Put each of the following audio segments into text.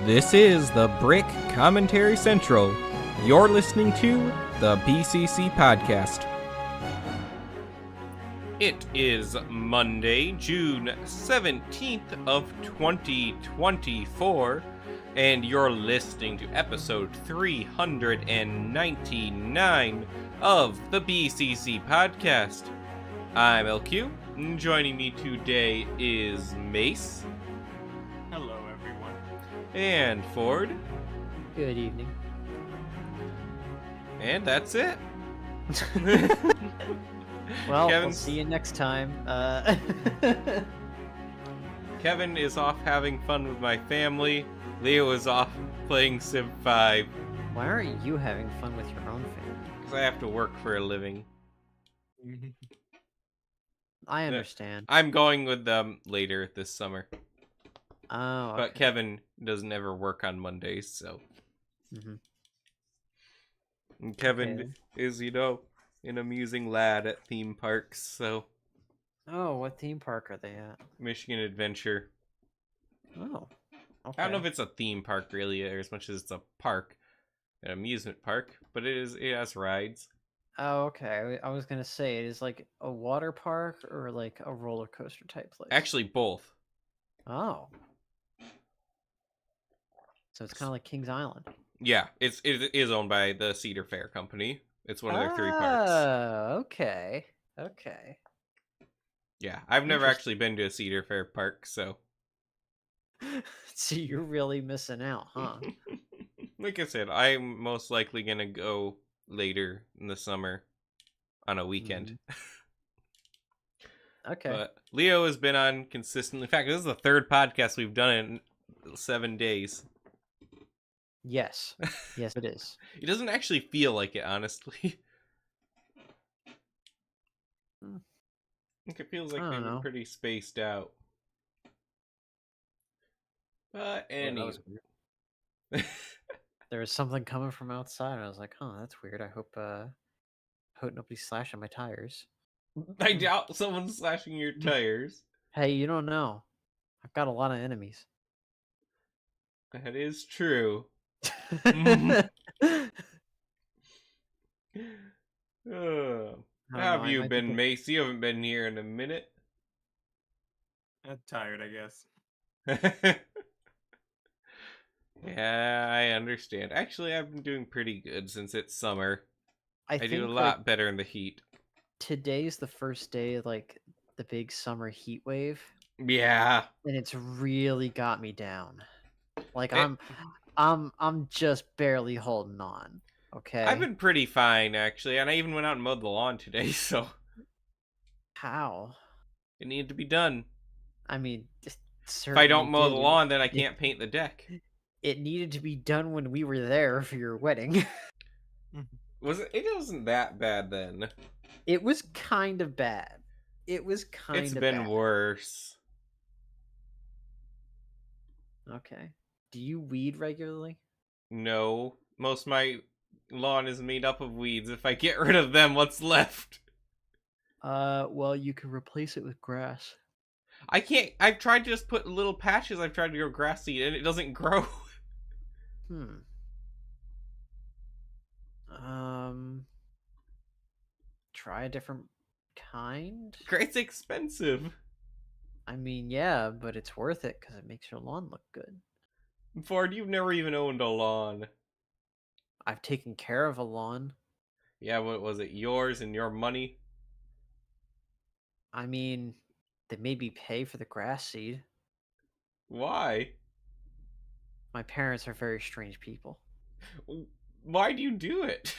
This is the Brick Commentary Central. You're listening to the BCC Podcast. It is Monday, June 17th of 2024, and you're listening to episode 399 of the BCC Podcast. I'm LQ, and joining me today is Mace. Hello, everyone. And Ford. Good evening. And that's it. Well, Kevin's... we'll see you next time. Kevin is off having fun with my family. Leo is off playing Civ 5. Why aren't you having fun with your own family? Because I have to work for a living. I understand. I'm going with them later this summer. Oh, okay. But Kevin doesn't ever work on Mondays, so... Mm-hmm. And Kevin is, an amusing lad at theme parks, so... Oh, what theme park are they at? Michigan Adventure. Oh, okay. I don't know if it's a theme park, really, or as much as it's a park. An amusement park, but it has rides. Oh, okay. I was gonna say, it is like a water park or like a roller coaster type place? Actually, both. Oh. So it's kind of like Kings Island. Yeah, it is owned by the Cedar Fair Company. It's one of their 3 parks. Oh, okay. Okay. Yeah, I've never actually been to a Cedar Fair park, so... So you're really missing out, huh? Like I said, I'm most likely going to go later in the summer on a weekend. Okay. But Leo has been on consistently. In fact, this is the 3rd podcast we've done in 7 days. Yes. Yes, it is. It doesn't actually feel like it, honestly. I think it feels like they were pretty spaced out. But anyway. There was something coming from outside. I was like, "Oh, that's weird. I hope nobody's slashing my tires." I doubt someone's slashing your tires. Hey, you don't know. I've got a lot of enemies. That is true. How have you been, Mace? You haven't been here in a minute. I'm tired, I guess. Yeah, I understand. Actually, I've been doing pretty good since it's summer. I do a lot like, better in the heat. Today's the first day of, like, the big summer heat wave. Yeah. And it's really got me down. Like, I'm just barely holding on. Okay. I've been pretty fine, actually, and I even went out and mowed the lawn today, so... How? It needed to be done. I mean, if I don't mow the lawn, then I it, can't paint the deck. It needed to be done when we were there for your wedding. It wasn't that bad then. It was kind of bad. It's been worse. Okay. Do you weed regularly? No. Most of my lawn is made up of weeds. If I get rid of them, what's left? Well, you can replace it with grass. I can't. I've tried to just put little patches. I've tried to grow grass seed, and it doesn't grow. Try a different kind? It's expensive. I mean, yeah, but it's worth it because it makes your lawn look good. Ford, you've never even owned a lawn. I've taken care of a lawn. Yeah, what was it? Yours and your money? I mean, they made me pay for the grass seed. Why? My parents are very strange people. Why do you do it?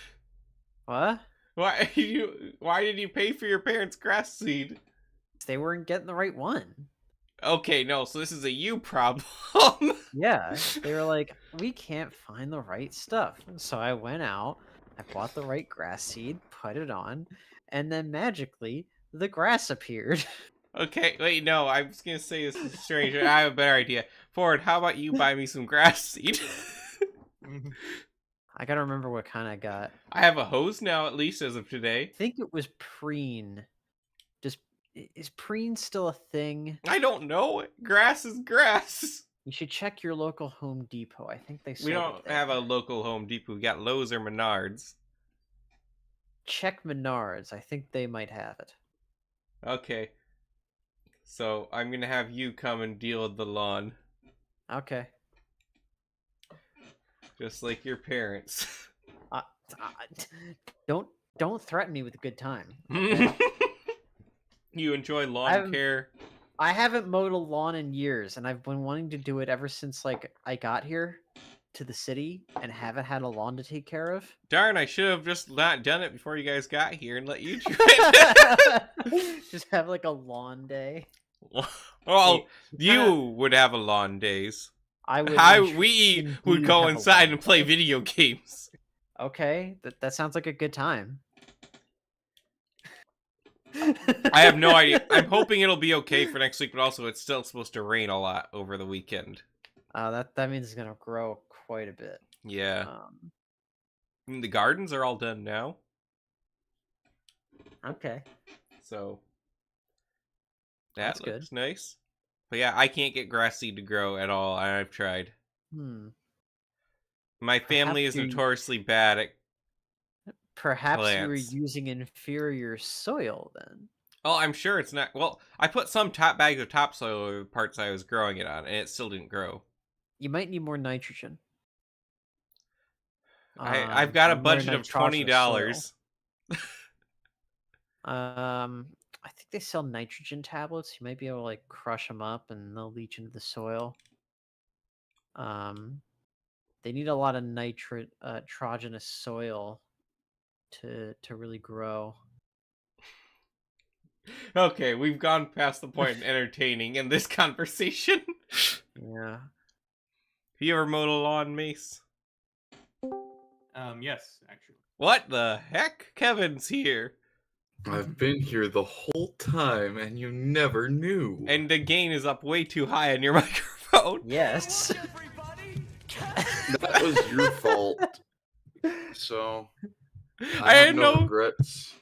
What? Why did you pay for your parents' grass seed? They weren't getting the right one. Okay, no, so this is a you problem. Yeah, they were like, we can't find the right stuff. So I went out, I bought the right grass seed, put it on, and then magically the grass appeared. Okay, wait, no, I was gonna say this is strange. I have a better idea. Ford, how about you buy me some grass seed? I gotta remember what kind I got. I have a hose now, at least as of today. I think it was preen. Is preen still a thing? I don't know. Grass is grass. You should check your local Home Depot. I think they We sold it don't there. have a local Home Depot. We got Lowe's or Menards. Check Menards. I think they might have it. Okay. So I'm gonna have you come and deal with the lawn, Okay. just like your parents. Uh, don't threaten me with a good time. Okay? You enjoy lawn care? I haven't mowed a lawn in years, and I've been wanting to do it ever since like I got here to the city and haven't had a lawn to take care of. Darn, I should have just not done it before you guys got here and let you do it. Just have like a lawn day. Well, you kinda- would have a lawn days. I would. We would go inside and play video games. Okay, that sounds like a good time. I have no idea. I'm hoping it'll be okay for next week, but also it's still supposed to rain a lot over the weekend. That means it's gonna grow quite a bit. Yeah. The gardens are all done now. Okay. So That's that looks good. nice. But yeah, I can't get grass seed to grow at all. I've tried. My family is notoriously bad at Perhaps plants. you were using inferior soil then. Oh, I'm sure it's not. Well, I put some top bags of topsoil over the parts I was growing it on, and it still didn't grow. You might need more nitrogen. I've got a budget of $20. I think they sell nitrogen tablets. You might be able to like crush them up, and they'll leach into the soil. They need a lot of nitrogenous soil to really grow. Okay, we've gone past the point of entertaining in this conversation. Yeah. Have you ever mowed a lawn, Mace? Yes, actually. What the heck? Kevin's here. I've been here the whole time, and you never knew. And the gain is up way too high on your microphone. Yes. That was your fault. So I have didn't no know. regrets.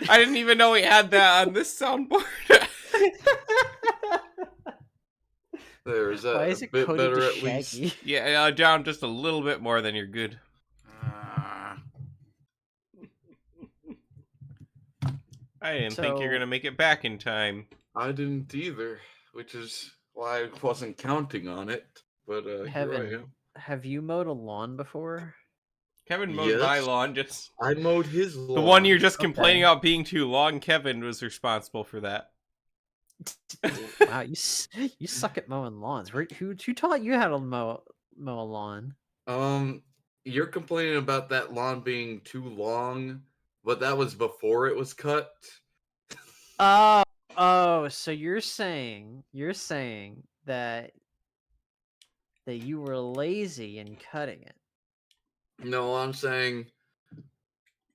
I didn't even know we had that on this soundboard. There, is that Why is a it bit coded better to at least? Shaggy? Yeah, down just a little bit more than you're good. I didn't think you're gonna make it back in time. I didn't either, which is why I wasn't counting on it. But here I Kevin, am. have you mowed a lawn before? Kevin mowed my Yes. lawn. Just I mowed his lawn. the one you're just complaining about being too long. Kevin was responsible for that. Wow, you suck at mowing lawns. Who taught you how to mow a lawn? You're complaining about that lawn being too long, but that was before it was cut. Oh, so you're saying that you were lazy in cutting it. No, I'm saying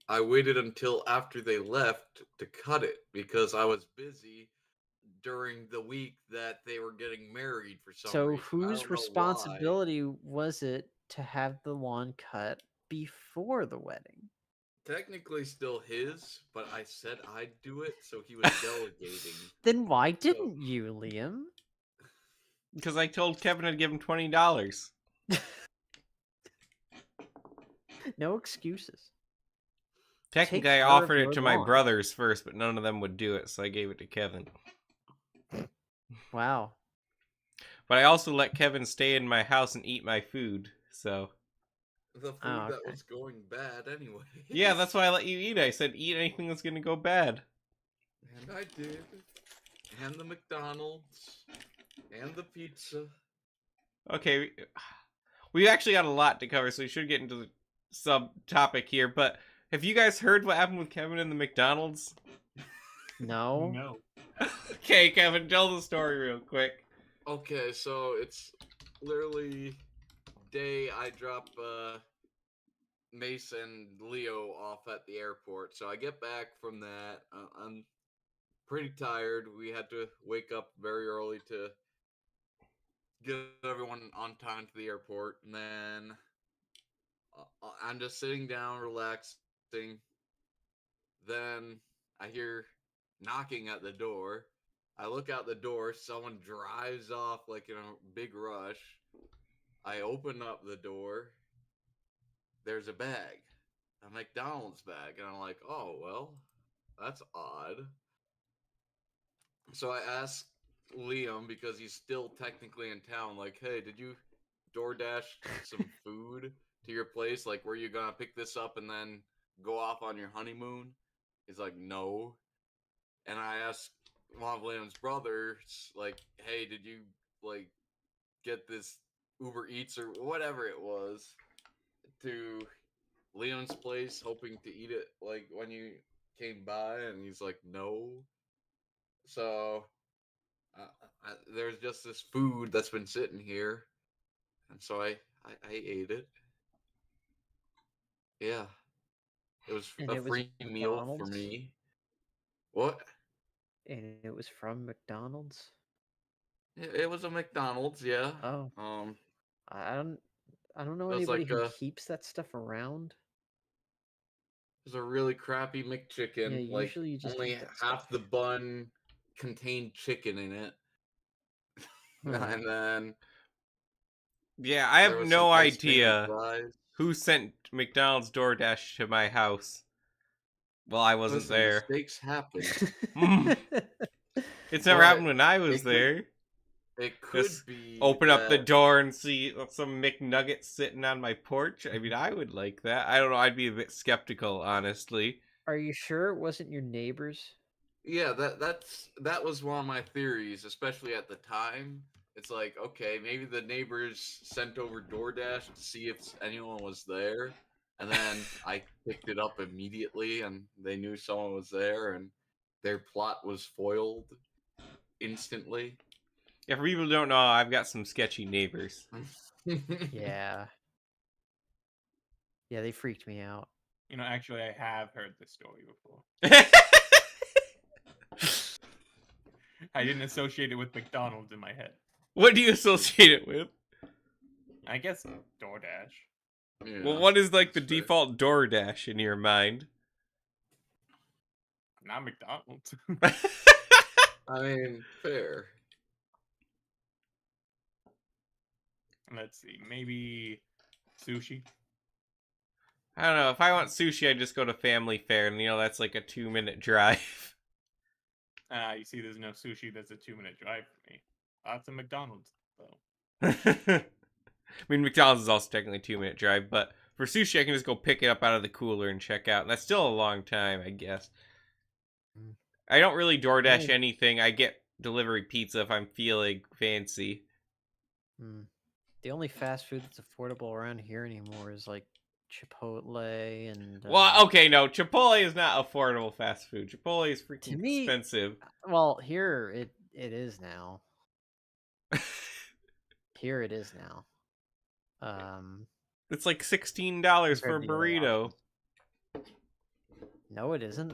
I waited until after they left to cut it because I was busy during the week that they were getting married for some So reason. I whose don't know responsibility was it to have the lawn cut before the wedding? why. Technically still his, but I said I'd do it, so he was delegating. Then why didn't you, Liam? Because I told Kevin I'd give him $20. No excuses. Technically, I care offered of it to your my lawn. brothers first, but none of them would do it, so I gave it to Kevin. Wow. But I also let Kevin stay in my house and eat my food, so... The food Oh, that okay. was going bad anyway. Yeah, that's why I let you eat. I said eat anything that's gonna go bad. And I did. And the McDonald's. And the pizza. Okay, we actually got a lot to cover, so we should get into the subtopic here, but have you guys heard what happened with Kevin in the McDonald's? No. No. Okay, Kevin, tell the story real quick. Okay, so it's literally day I drop Mace and Leo off at the airport. So I get back from that. I'm pretty tired. We had to wake up very early to get everyone on time to the airport. And then I'm just sitting down, relaxing. Then I hear knocking at the door. I look out the door. Someone drives off like in a big rush. I open up the door. There's a bag, a McDonald's bag, and I'm like, oh well, that's odd. So I asked Liam because he's still technically in town. Like, hey, did you DoorDash some food to your place? Like, were you gonna pick this up and then go off on your honeymoon? He's like, no. And I asked one of Liam's brothers, like, hey, did you like get this Uber Eats or whatever it was to Leon's place, hoping to eat it like when you came by? And he's like, no. So there's just this food that's been sitting here, and so I ate it. Yeah, it was And a it was free meal for McDonald's? me. What? And it was from McDonald's? It was a McDonald's, yeah. Oh, Um, I don't I don't know it was anybody like who keeps that stuff around. it was a really crappy Yeah, McChicken. Like usually you just only eat that half stuff. the bun contained chicken in it, Huh. and then Yeah, I there have was some no ice cream and idea fries. who sent McDonald's DoorDash to my house. Well, I wasn't Listen, there. mistakes happen. It's never But happened when I was it could there. it could Just be open up the that door and see some McNuggets sitting on my porch. I mean, I would like that. I don't know. I'd be a bit skeptical, honestly. Are you sure it wasn't your neighbors? yeah, that was one of my theories, especially at the time. It's like, okay, maybe the neighbors sent over DoorDash to see if anyone was there, and then I picked it up immediately, and they knew someone was there, and their plot was foiled instantly. If people don't know, I've got some sketchy neighbors. Yeah. Yeah, they freaked me out. You know, actually, I have heard this story before. I didn't associate it with McDonald's in my head. What do you associate it with? I guess DoorDash. Yeah, Well, what is like the that's fair. default DoorDash in your mind? Not McDonald's. I mean, fair. Let's see, maybe sushi. I don't know. If I want sushi, I just go to Family Fare, and that's like a 2-minute drive. You see, there's no sushi that's a 2-minute drive for me. Lots of McDonald's, though. I mean, McDonald's is also technically a 2-minute drive, but for sushi, I can just go pick it up out of the cooler and check out. And that's still a long time, I guess. I don't really DoorDash Oh. anything. I get delivery pizza if I'm feeling fancy. The only fast food that's affordable around here anymore is like Chipotle and Well, okay, no, Chipotle is not affordable fast food. Chipotle is freaking to me, expensive. well, here it is now. Here it is now. It's like $16 for a compared to the other burrito. options. No, it isn't.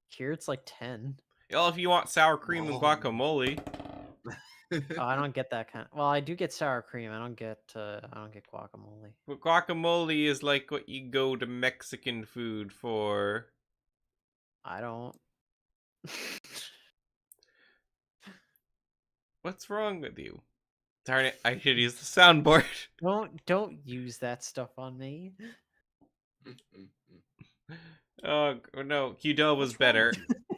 Here it's like 10. Well, if you want sour cream and Whoa. guacamole. Oh, I don't get that kind. Well, I do get sour cream. I don't get guacamole. But guacamole is like what you go to Mexican food for. I don't. What's wrong with you? Darn it, I should use the soundboard. Don't use that stuff on me. Oh, no, Qdo was What's wrong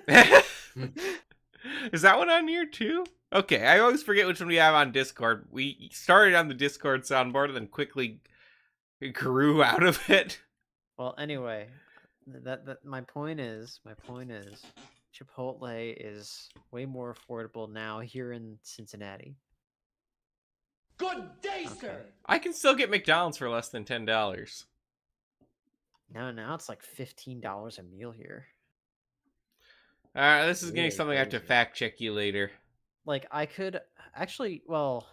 better. with Is that one on here too? Okay, I always forget which one we have on Discord. We started on the Discord soundboard and then quickly grew out of it. Well, anyway, that my point is Chipotle is way more affordable now here in Cincinnati. Good day, Okay. sir. I can still get McDonald's for less than $10. Now it's like $15 a meal here. This is getting Really something I have to crazy. fact check you later. Like I could actually, well,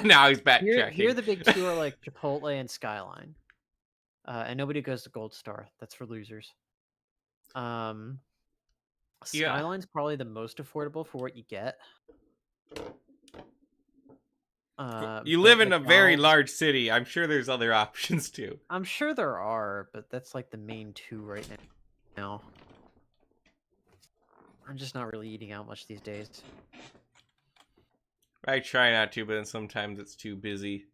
Now he's back here checking. the big two are like Chipotle and Skyline. And nobody goes to Gold Star. That's for losers. Yeah. Skyline's probably the most affordable for what you get. You but live in a very McDonald's- large city. I'm sure there's other options too. I'm sure there are, but that's like the main two right now. I'm just not really eating out much these days. I try not to, but then sometimes it's too busy.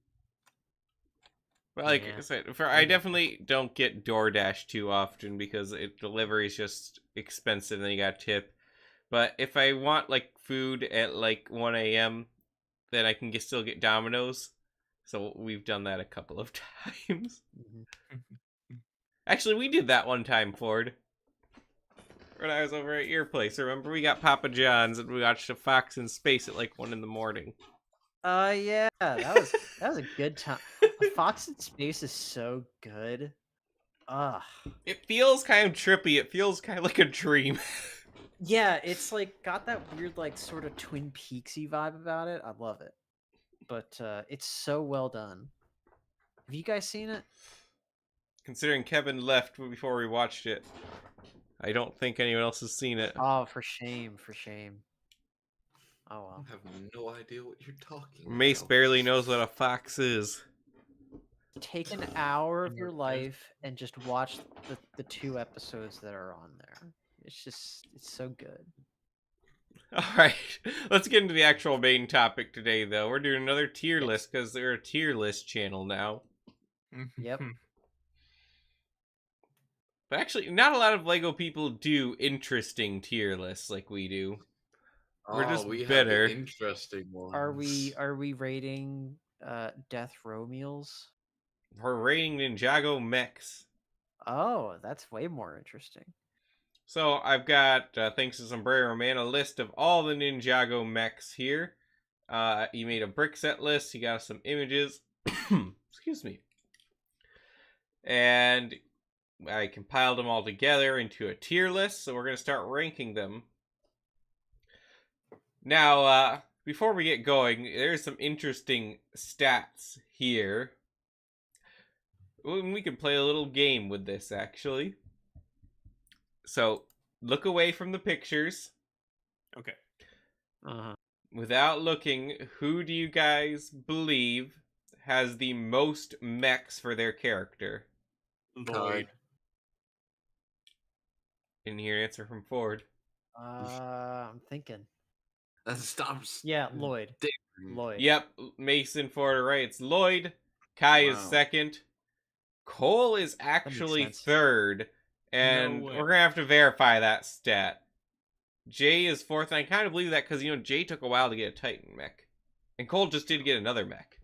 But like Yeah. I said, I definitely don't get DoorDash too often because delivery is just expensive and you got to tip. But if I want like food at like 1 a.m., then I can still get Domino's. So we've done that a couple of times. Actually, we did that one time, Ford. When I was over at your place. Remember, we got Papa John's and we watched a Fox in Space at like 1 in the morning. Yeah, that was a good time. Fox in Space is so good. Ugh. It feels kind of trippy. It feels kind of like a dream. Yeah, it's like got that weird like sort of Twin Peaksy vibe about it. I love it. But it's so well done. Have you guys seen it? Considering Kevin left before we watched it, I don't think anyone else has seen it. Oh, for shame, for shame. Oh well. I have no idea what you're talking Mace about. barely knows what a fox is. Take an hour of your life and just watch the 2 episodes that are on there. It's so good. Alright, let's get into the actual main topic today, though. We're doing another tier list because they're a tier list channel now. Yep. But actually, not a lot of LEGO people do interesting tier lists like we do. We're just we better. have interesting ones. Are we rating death row meals? We're rating Ninjago Mechs. Oh, that's way more interesting. So I've got, thanks to Sombrero Man, a list of all the Ninjago mechs here. He made a brick set list. He got some images. Excuse me. And I compiled them all together into a tier list. So we're going to start ranking them. Now, before we get going, there's some interesting stats here. We can play a little game with this, actually. So, look away from the pictures. Okay. Without looking, who do you guys believe has the most mechs for their character? Lloyd. Didn't hear an answer from Ford. I'm thinking. That stops. Yeah, Lloyd. Damn. Lloyd. Yep, Mason, Ford are right. It's Lloyd. Kai is Wow. second. Cole is actually sense. third. And No way. we're going to have to verify that stat. Jay is fourth, and I kind of believe that because, Jay took a while to get a Titan mech. And Cole just did get another mech.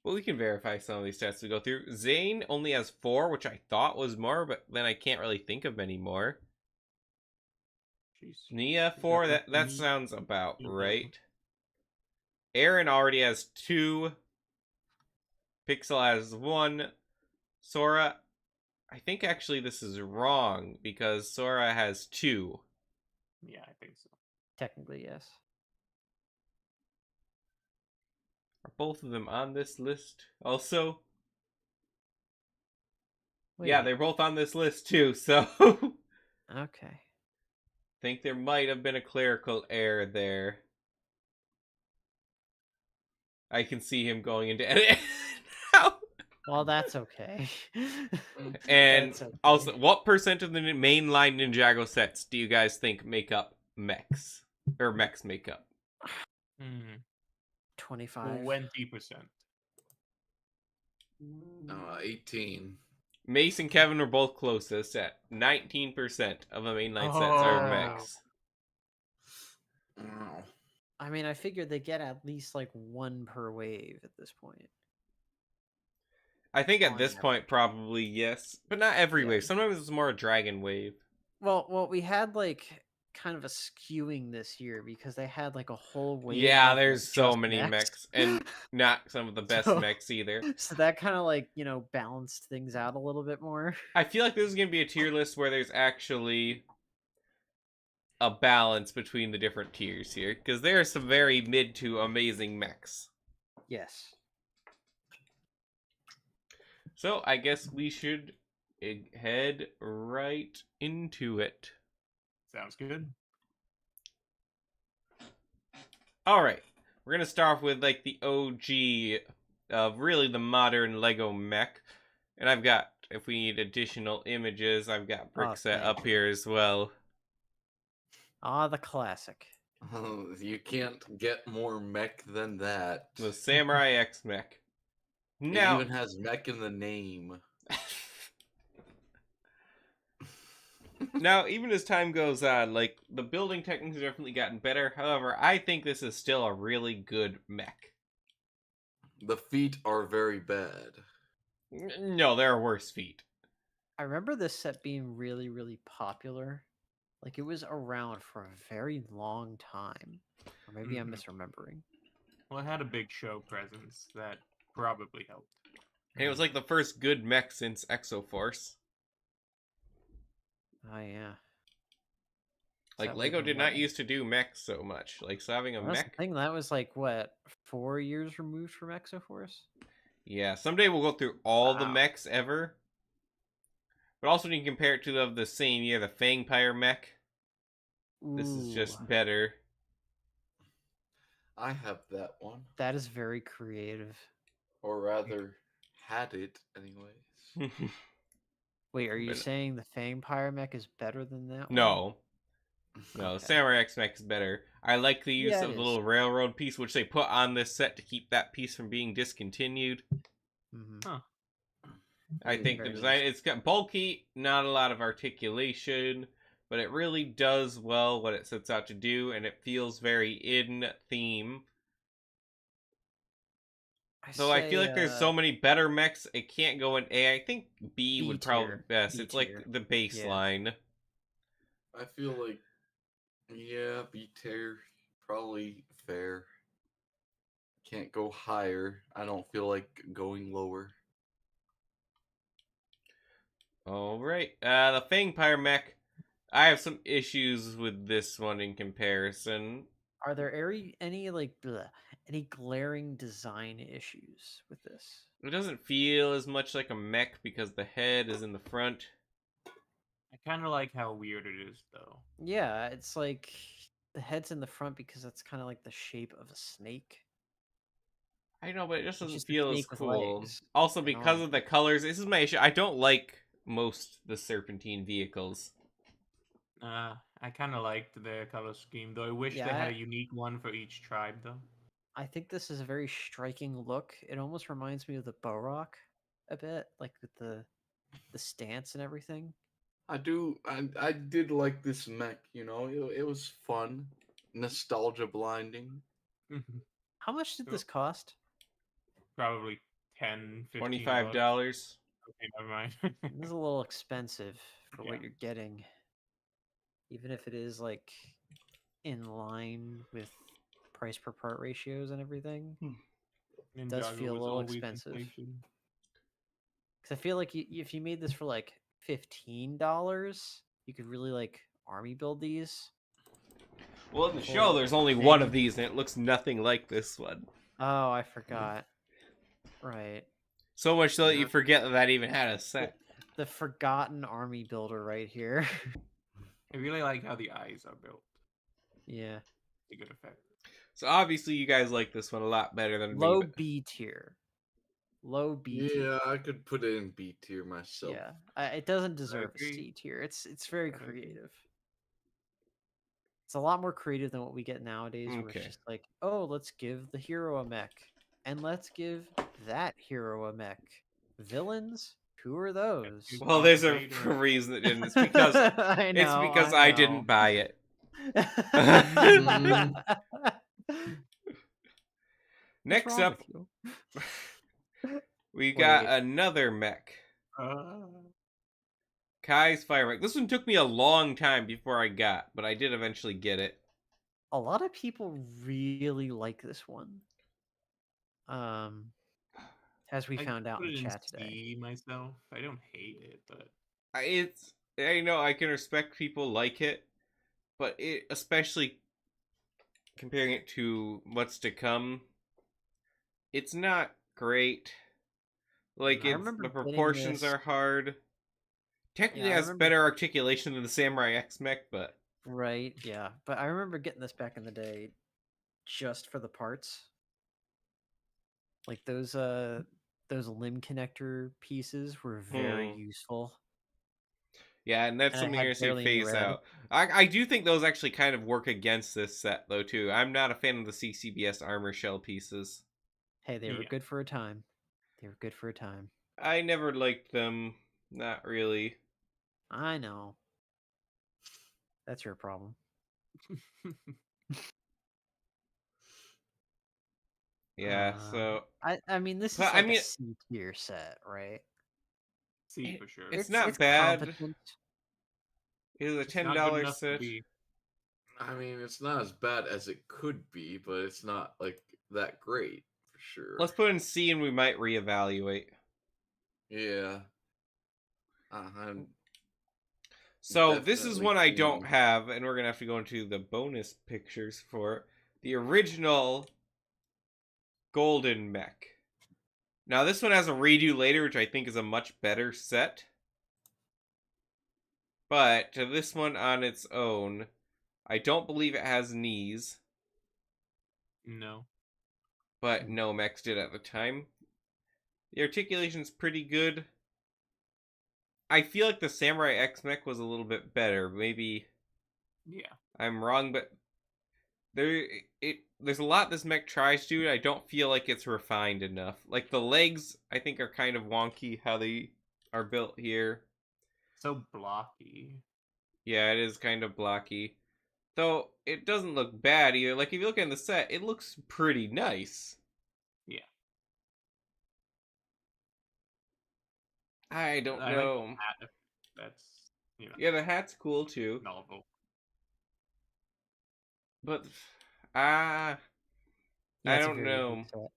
Well, we can verify some of these stats as we go through. Zane only has 4, which I thought was more, but then I can't really think of many more. Jeez. Nia, 4, that sounds about Yeah. right. Aaron already has 2. Pixel has 1. Sora, I think actually this is wrong, because Sora has 2. Yeah, I think so. Technically, yes. Are both of them on this list also? Yeah, Wait, they're both on this list too, so... okay. think there might have been a clerical error there. I can see him going into edit now. Well, that's okay. And That's okay. also, what percent of the mainline Ninjago sets do you guys think make up mechs? Or mechs make up? 25. 20%. 18. Mace and Kevin were both closest at 19% of the mainline sets are Oh. mechs. Wow. I mean, I figured they get at least like 1 per wave at this point. I think at On this average. point, probably yes. But not every Yeah. wave. Sometimes it's more a dragon wave. Well, we had like kind of a skewing this year because they had like a whole wave. Yeah, of, there's like, so just many mechs. mechs. And not some of the best So- mechs either. So that kind of like, balanced things out a little bit more. I feel like this is going to be a tier list where there's actually a balance between the different tiers here. Because there are some very mid to amazing mechs. Yes. So I guess we should head right into it. Sounds good. Alright. We're going to start off with like the OG of really the modern Lego mech. And I've got, if we need additional images, I've got Brickset thank up here as well. Ah, the classic. You can't get more mech than that. The Samurai X Mech. It Now, even has mech in the name. now, even as time goes on, like the building techniques have definitely gotten better. However, I think this is still a really good mech. The feet are very bad. No, there are worse feet. I remember this set being really, really popular. Like it was around for a very long time. Or maybe I'm Mhm. misremembering. Well, it had a big show presence that probably helped. And it was like the first good mech since Exoforce. Oh yeah. Like That Lego would've did been not what? used to do mechs so much. Like so having a Well, that's the mech. thing. That was like what 4 years removed from Exoforce. Yeah, someday we'll go through all the Wow. mechs ever. But also when you compare it to the same year, the Fangpire mech. This is Ooh, just better. I have that one. that is very creative. Or rather, had it anyways. Wait, are you But saying the Fang Pyromech is better than that one? no. No, Okay. Samurai X Mech is better. I like the use Yeah, of it the is. little railroad piece, which they put on this set to keep that piece from being discontinued. Mm-hmm. I think the Very design, it's got bulky, not a lot of articulation, but it really does well what it sets out to do, and it feels very in theme. Though I feel like there's so many better mechs, it can't go in A. I think B B would probably tier. be best. B It's like tier. the baseline. I feel like, yeah, B tier, probably fair. Can't go higher. I don't feel like going lower. Alright, the Fangpire mech. I have some issues with this one in comparison. Are there any like any glaring design issues with this? It doesn't feel as much like a mech because the head is in the front. I kind of like how weird it is, though. Yeah, it's like the head's in the front because that's kind of like the shape of a snake. I know, but it just It's doesn't just a feel as snake with cool. legs Also, and because of the arms. colors, this is my issue. I don't like most the Serpentine vehicles. I kind of liked their color scheme, though. I wish they had Yeah, a unique one for each tribe, though. I think this is a very striking look. It almost reminds me of the Borok a bit, like with the stance and everything. I did like this mech, it was fun. Nostalgia blinding. How much did Cool. this cost? Probably $10, $15. $25. Okay, never mind. This is a little expensive for Yeah. what you're getting. Even if it is like in line with price per part ratios and everything. It does Ninjago feel a was little always expensive. inflation. Because I feel like if you made this for like $15, you could really like army build these. Well, in the Full show, there's only one of thing. these, and it looks nothing like this one. Oh, I forgot. Right. So much so that you Yeah. forget that even had a set. The forgotten army builder right here. I really like how the eyes are built. Yeah. It's a good effect. So obviously, you guys like this one a lot better than me. Low But B tier. Low B tier. Yeah, I could put it in B tier myself. Yeah. It doesn't deserve a agree. C tier. It's very I agree. creative. It's a lot more creative than what we get nowadays, where Okay. it's just like, oh, let's give the hero a mech, and let's give that hero a mech. Villains? Who are those? give Well, Darth there's a Vader. reason it didn't. It's because I it's know, because I I know. didn't buy it. Next wrong up, with you? we got Wait. another mech. Uh, Kai's Fire Mech. This one took me a long time before I got, but I did eventually get it. A lot of people really like this one. As we I found out put in it the in chat today. C myself. I don't hate it, but I know I can respect people like it, but it, especially comparing it to what's to come, it's not great. Like I it's remember the getting proportions this. are hard. Technically, Yeah, I has remember. better articulation than the Samurai X Mech, but Right, yeah. But I remember getting this back in the day just for the parts. Like those limb connector pieces were very useful. Yeah, and that's And I something had you're going to barely see any phase red. out. I do think those actually kind of work against this set, though, too. I'm not a fan of the CCBS armor shell pieces. Hey, they were Yeah. good for a time. They were good for a time. I never liked them. Not really. I know. That's your problem. Yeah, so... I mean, this But, is I like a mean, C tier set, right? C for sure. it's not it's bad. competent. It was a It's not good $10 enough to set. be. I mean, it's not as bad as it could be, but it's not like that great for sure. Let's put in C and we might reevaluate. Yeah. I'm So this is definitely one I C. don't have, and we're gonna have to go into the bonus pictures for the original Golden Mech. Now this one has a redo later, which I think is a much better set. But to this one on its own, I don't believe it has knees. No. But no Mechs did at the time. The articulation's pretty good. I feel like the Samurai X Mech was a little bit better. Maybe Yeah. I'm wrong, but there's a lot this mech tries to do. I don't feel like it's refined enough. Like the legs, I think are kind of wonky how they are built here. So blocky. Yeah, it is kind of blocky. Though it doesn't look bad either. Like if you look at the set, it looks pretty nice. Yeah. I don't I like know. the hat. That's Yeah, the hat's cool too. novel. But Yeah, I it's a don't very good know. set.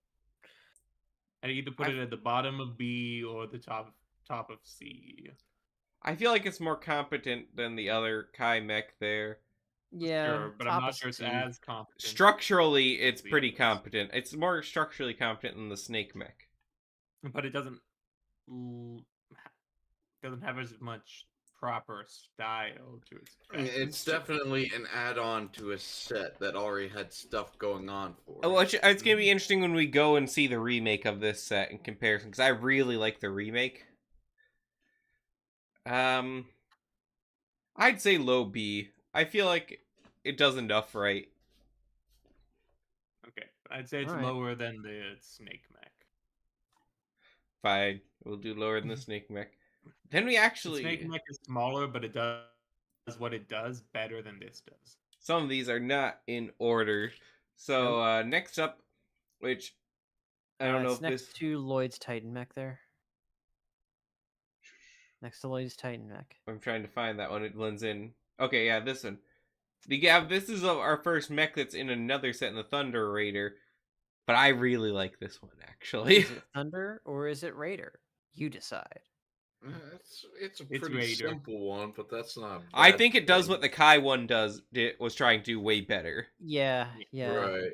And either put it at the bottom of B or the top of C. I feel like it's more competent than the other Kai mech there. Yeah, Sure, but I'm top not of sure it's C. as competent. Structurally, it's the pretty others. competent. It's more structurally competent than the Snake mech. But it doesn't have as much proper style to its I mean, effect. it's definitely an add-on to a set that already had stuff going on for Oh, it. it's gonna be interesting when we go and see the remake of this set in comparison, because I really like the remake. I'd say low B. I feel like it does enough right. Okay, I'd say it's Alright. lower than the Snake Mech. Fine, we'll do lower than the Snake mech. Then we The actually Snake Mech is smaller, but it does what it does better than this does. some of these are not in order. So next up, which I don't know It's if next this. to Lloyd's Titan mech there. Next to Lloyd's Titan mech. I'm trying to find that one. It blends in. Okay, yeah, this one. This is our first mech that's in another set in the Thunder Raider. But I really like this one, actually. Is it Thunder or is it Raider? You decide. It's a It's pretty Raider. simple one, but that's not. A I bad think it does thing. what the Kai one was trying to do way better. Yeah, yeah. Right.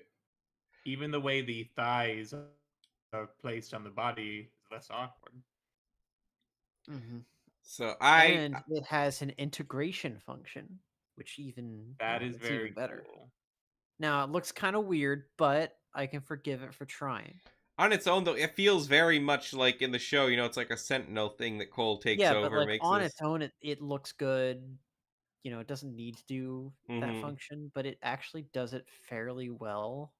Even the way the thighs are placed on the body is less awkward. hmm So And it has an integration function, which That is it's very even better. cool. Now it looks kind of weird, but I can forgive it for trying. on its own, though, it feels very much like in the show. It's like a Sentinel thing that Cole takes Yeah, over. but like Makes on this. its own, it looks good. It doesn't need to do that Mhm. function, but it actually does it fairly well.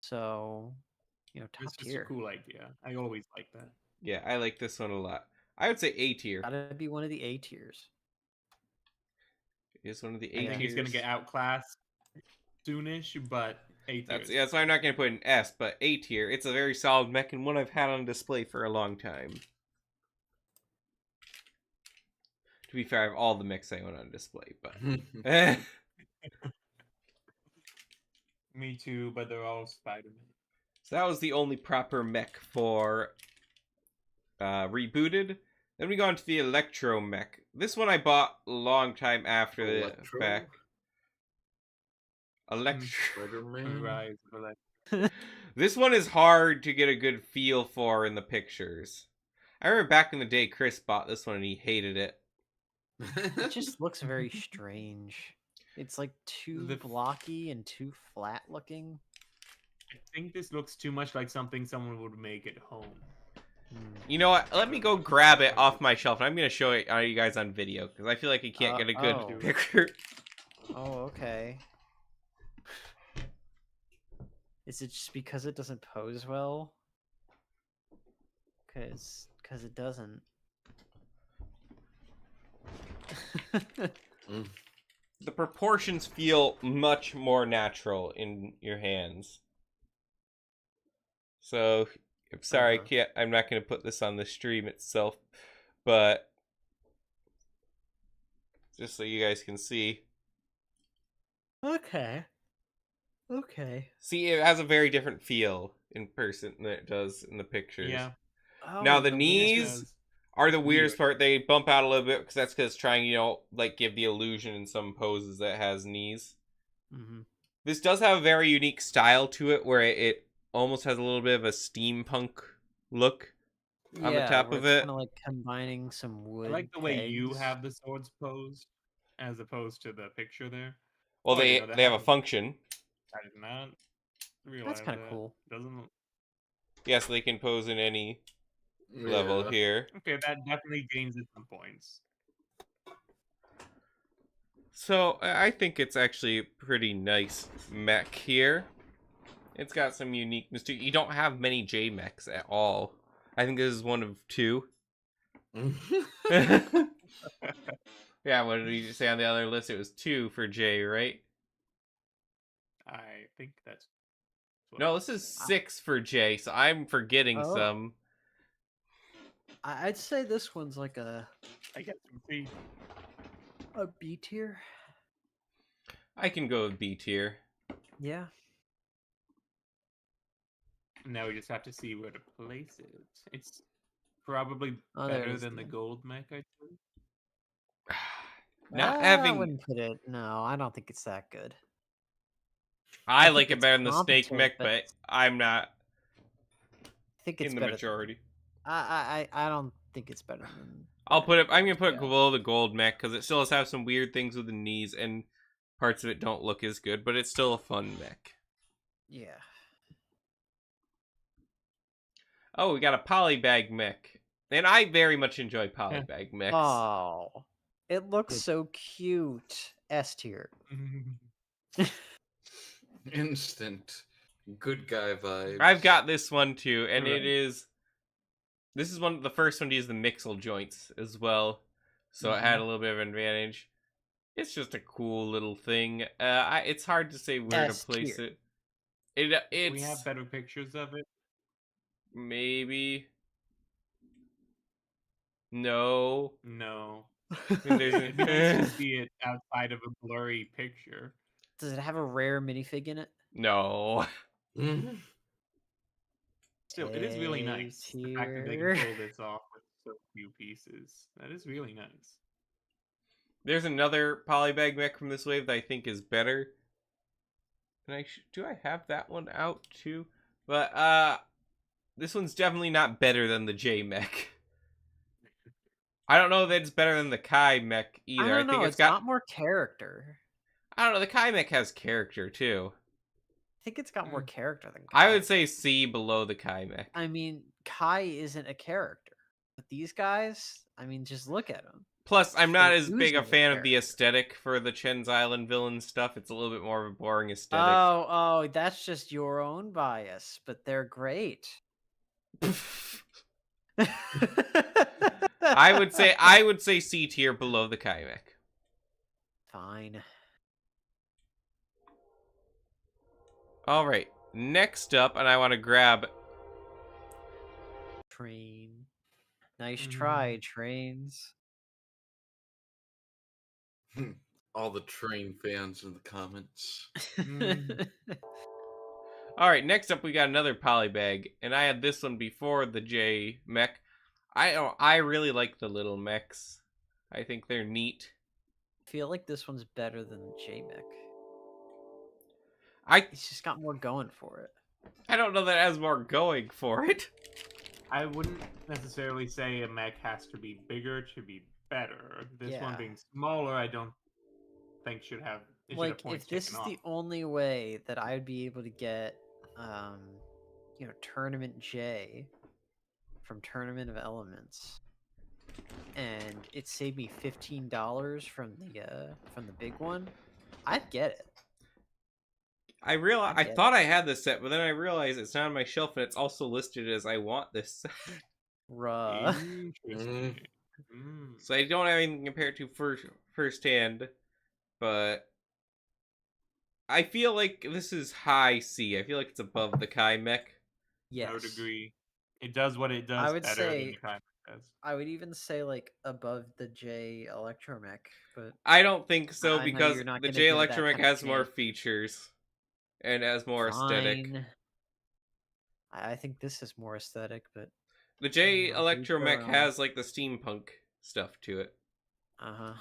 So, top It's just a tier. cool idea. I always like that. Yeah, I like this one a lot. I would say A tier. Gotta be one of the A tiers. It's one of the A I tiers. think he's gonna get outclassed soonish, but A tier. That's why I'm not gonna put an S, but A tier. It's a very solid mech and one I've had on display for a long time. To be fair, I have all the mechs I own on display, but Me too, but they're all Spider-Man. so that was the only proper mech for rebooted. Then we go on to the Electro mech. This one I bought a long time after the Electro? fact. Electro. Spider-Man. Rise of Elect- This one is hard to get a good feel for in the pictures. I remember back in the day, Chris bought this one and he hated it. It just looks very strange. It's like too The- blocky and too flat looking. I think this looks too much like something someone would make at home. You know what? Let me go grab it off my shelf, and I'm gonna show it you guys on video because I feel like you can't get a good oh. picture. Oh, okay. Is it just because it doesn't pose well? Cause it doesn't. The proportions feel much more natural in your hands. So, I'm sorry, Uh-huh. I'm not going to put this on the stream itself, but just so you guys can see. Okay. Okay. See, it has a very different feel in person than it does in the pictures. Yeah. Now, Oh, the It knees does. are the It's weirdest weird. part. They bump out a little bit because that's because it's trying, like give the illusion in some poses that it has knees. Mm-hmm. This does have a very unique style to it where it almost has a little bit of a steampunk look on the top where of it's it. kind of like combining some wood I like the way you pegs. have the swords posed as opposed to the picture there. Well, Oh, I didn't know they have a them. function. I did not realize That's kind of that. cool. Doesn't Yes, they can pose in any level Yeah. here. okay? That definitely gains it some points. So I think it's actually a pretty nice mech here. It's got some uniqueness to it. You don't have many J mechs at all. I think this is one of two. Yeah, what did you say on the other list? It was 2 for J, right? I think that's. What No, it this is said. 6 for J, so I'm forgetting Oh. some. I'd say this one's like a I guess we see. B tier. I can go with B tier. Yeah. Now we just have to see where to place it. It's probably Oh, there it better is than the again. gold mech, I'd say. Not I having. wouldn't put it. No, I don't think it's that good. I think like it it's better than the snake competent, mech, but but I'm not I think it's in the better. majority. I don't think it's better than. I'll put it. I'm gonna put it Yeah. below the gold mech because it still does have some weird things with the knees, and parts of it don't look as good, but it's still a fun mech. Yeah. Oh, we got a polybag mech, and I very much enjoy polybag mechs. Oh, it looks Good. so cute. S tier. Instant good guy vibes. I've got this one too, and Right. it is. This is the first one to use the Mixel joints as well, so it had a little bit of an advantage. It's just a cool little thing. It's hard to say where S to place tier. it. It's We have better pictures of it. maybe no. No. There's It'd be nice to see it outside of a blurry picture. Does it have a rare minifig in it? no. Mhm. Still, it is really nice. A The fact that they tier. can pull this off with so few pieces. That is really nice. There's another polybag mech from this wave that I think is better. And do I have that one out too? But this one's definitely not better than the J mech. I don't know that it's better than the Kai mech either. I don't know. think It's got more character. I don't know. The Kai mech has character too. I think it's got more character than I Kai. would say C below the Kai mech. I mean, Kai isn't a character, but these guys. I mean, just look at them. Plus, I'm not They as big a ooze fan of the character. aesthetic for the Chen's Island villain stuff. It's a little bit more of a boring aesthetic. Oh, that's just your own bias, but they're great. I would say C tier below the Kai mech. Fine. All right, next up, and I want to grab. Train. Nice try, trains. All the train fans in the comments. All right, next up we got another polybag, and I had this one before the J mech. I really like the little mechs. I think they're neat. I feel like this one's better than the J-Mech. I It's just got more going for it. don't know that it has more going for it. I wouldn't necessarily say a mech has to be bigger to be better. This one Yeah. being smaller, I don't think should have. It should have Like, points if this is taken the off. only way that I would be able to get, Tournament J, from Tournament of Elements, and it saved me $15 from the big one, I'd get it. I get thought I had this set, but then I realized it's not on my shelf, and it's also listed as I want this set. Ruh. Interesting. Mm. So I don't have anything compared to firsthand, but I feel like this is high C. I feel like it's above the Kai mech. Yes. I would agree. It does what it does would better than say- the Kai does. I would even say like above the J Electromech, but I don't think so I know because you're not the gonna J give that Electromech kind of has more J. features and has more aesthetic. fine. I think this is more aesthetic, but The J to each their Electromech own. has like the steampunk stuff to it. uh-huh.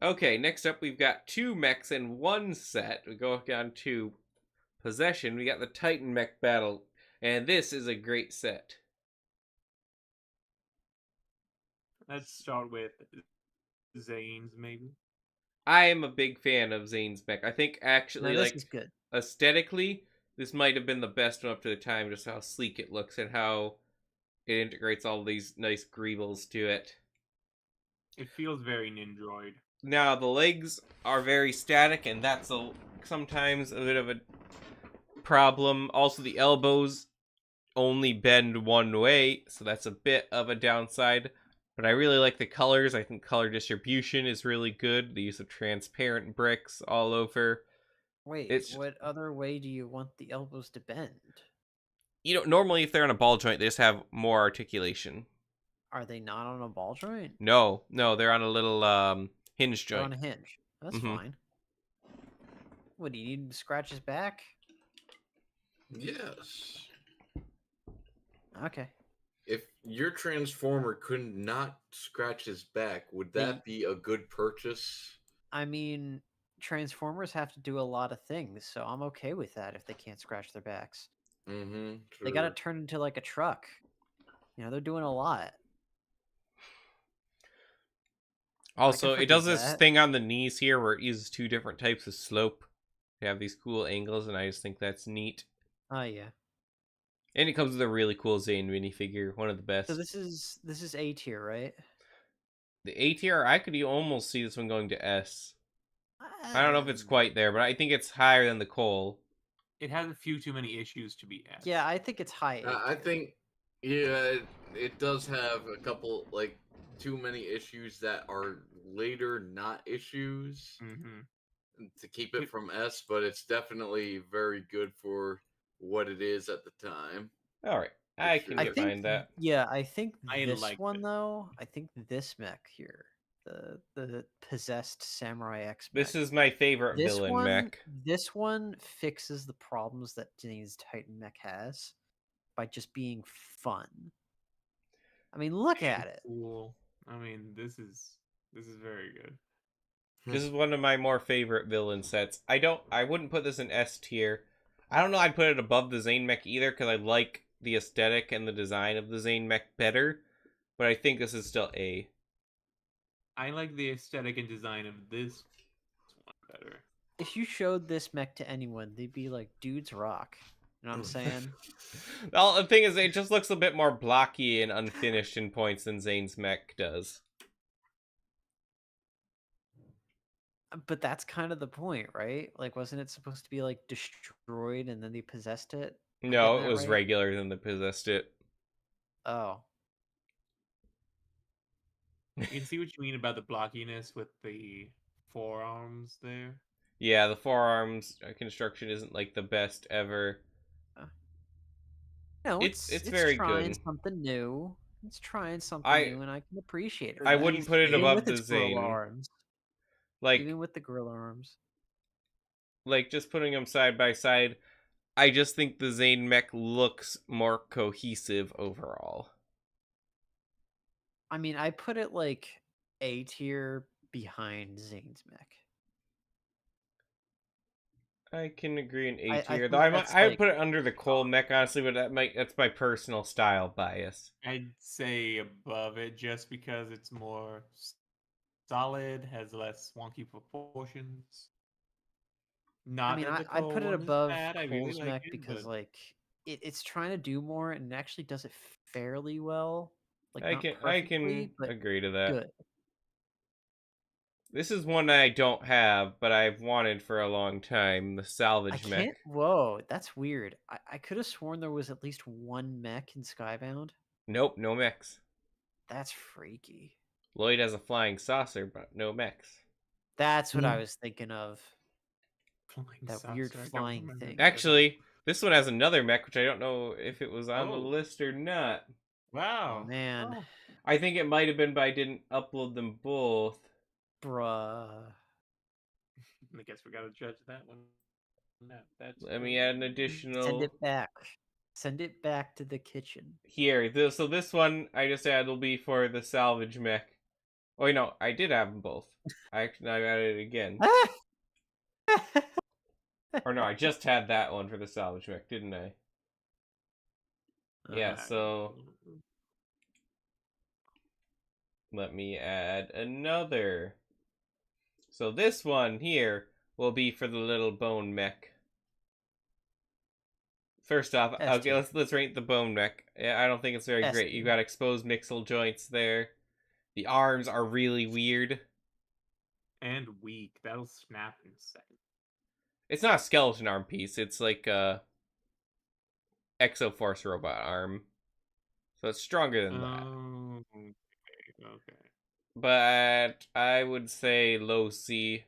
Okay, next up we've got 2 mechs in one set. We go down to Possession. We got the Titan Mech Battle, and this is a great set. Let's start with Zane's, maybe. I am a big fan of Zane's mech. I think No, actually, this like, is good. aesthetically, this might have been the best one up to the time, just how sleek it looks and how it integrates all these nice greebles to it. It feels very Ninjroid. Now, the legs are very static, and that's sometimes a bit of a problem. Also, the elbows only bend one way, so that's a bit of a downside. But I really like the colors. I think color distribution is really good. The use of transparent bricks all over. Wait, what other way do you want the elbows to bend? You know, normally if they're on a ball joint, they just have more articulation. Are they not on a ball joint? No, they're on a little hinge They're on joint. a hinge. That's Mhm. fine. What, do you need him to scratch his back? Yes. Okay. If your transformer could not scratch his back, would They- that be a good purchase? I mean, Transformers have to do a lot of things, so I'm okay with that if they can't scratch their backs. Mm-hmm. They got to turn into like a truck. You know, they're doing a lot. Also, it does forgive this that. thing on the knees here where it uses 2 different types of slope. They have these cool angles, and I just think that's neat. Oh yeah. And it comes with a really cool Zane minifigure, one of the best. So this is A tier, right? The A tier, I could almost see this one going to S. I don't know if it's quite there, but I think it's higher than the Cole. It has a few too many issues to be S. Yeah, I think it's high A. I think, yeah, it does have a couple, like, too many issues that are later not issues Mm-hmm. to keep it from S, but it's definitely very good for what it is at the time. All right, I can I get think behind that. Yeah, I think I this like one it. though. I think this mech here, the possessed Samurai X. This mech. is my favorite This villain one, mech. This one fixes the problems that Zane's Titan mech has by just being fun. I mean, look at it. Cool. I mean, this is very good. This is one of my more favorite villain sets. I wouldn't put this in S tier. I don't know I'd put it above the Zane mech either, because I like the aesthetic and the design of the Zane mech better. But I think this is still A. I like the aesthetic and design of this one better. If you showed this mech to anyone, they'd be like, "Dudes rock." You know what I'm saying? Well, the thing is, it just looks a bit more blocky and unfinished in points than Zane's mech does. But that's kind of the point, right? Like, wasn't it supposed to be like destroyed and then they possessed it? Am I No, getting it that was right? regular than the possessed it. Oh, You can see what you mean about the blockiness with the forearms there. Yeah, the forearms construction isn't like the best ever. no, It's it's very trying good. something new. It's trying something I- new, and I can appreciate it. I for wouldn't that. put it Even above with the its grill Zane. arms. Like, Even with the grill arms. just putting them side by side, I just think the Zane mech looks more cohesive overall. I mean, I put it like A tier behind Zane's mech. I can agree in A I tier. think Though I that's, would like, put it under the Cole mech, honestly, but that's my personal style bias. I'd say above it just because it's more solid, has less wonky proportions. Not I mean, that the I'd put Cole it one is above bad, I really Cole's like mech it, because, but like, it's trying to do more and it actually does it fairly well. Like I not can perfectly, but agree to that. good. This is one I don't have, but I've wanted for a long time. The I salvage mech. can't. Whoa, that's weird. I could have sworn there was at least one mech in Skybound. Nope, no mechs. That's freaky. Lloyd has a flying saucer, but no mechs. That's what I Hmm. was thinking of. Flying That weird saucer, I don't flying remember thing. that at all. Actually, this one has another mech, which I don't know if it was on the Oh. list or not. Wow. Oh man, Oh. I think it might have been, but I didn't upload them both. bruh. I guess we gotta judge that one. No, that's Let me add an Send additional it back. Send it back to the kitchen. here. So this one I just added will be for the salvage mech. Oh, wait, no, I did have them both. I added it again. Or no, I just had that one for the salvage mech, didn't I? Yeah, so let me add another. So this one here will be for the little bone mech. First off, S okay, tier. let's rate the bone mech. Yeah, I don't think it's very S great. You tier. got exposed mixel joints there. The arms are really weird. and weak. That'll snap in a second. It's not a skeleton arm piece. It's like a Exoforce robot arm. So it's stronger than that. Oh, okay. But I would say low C.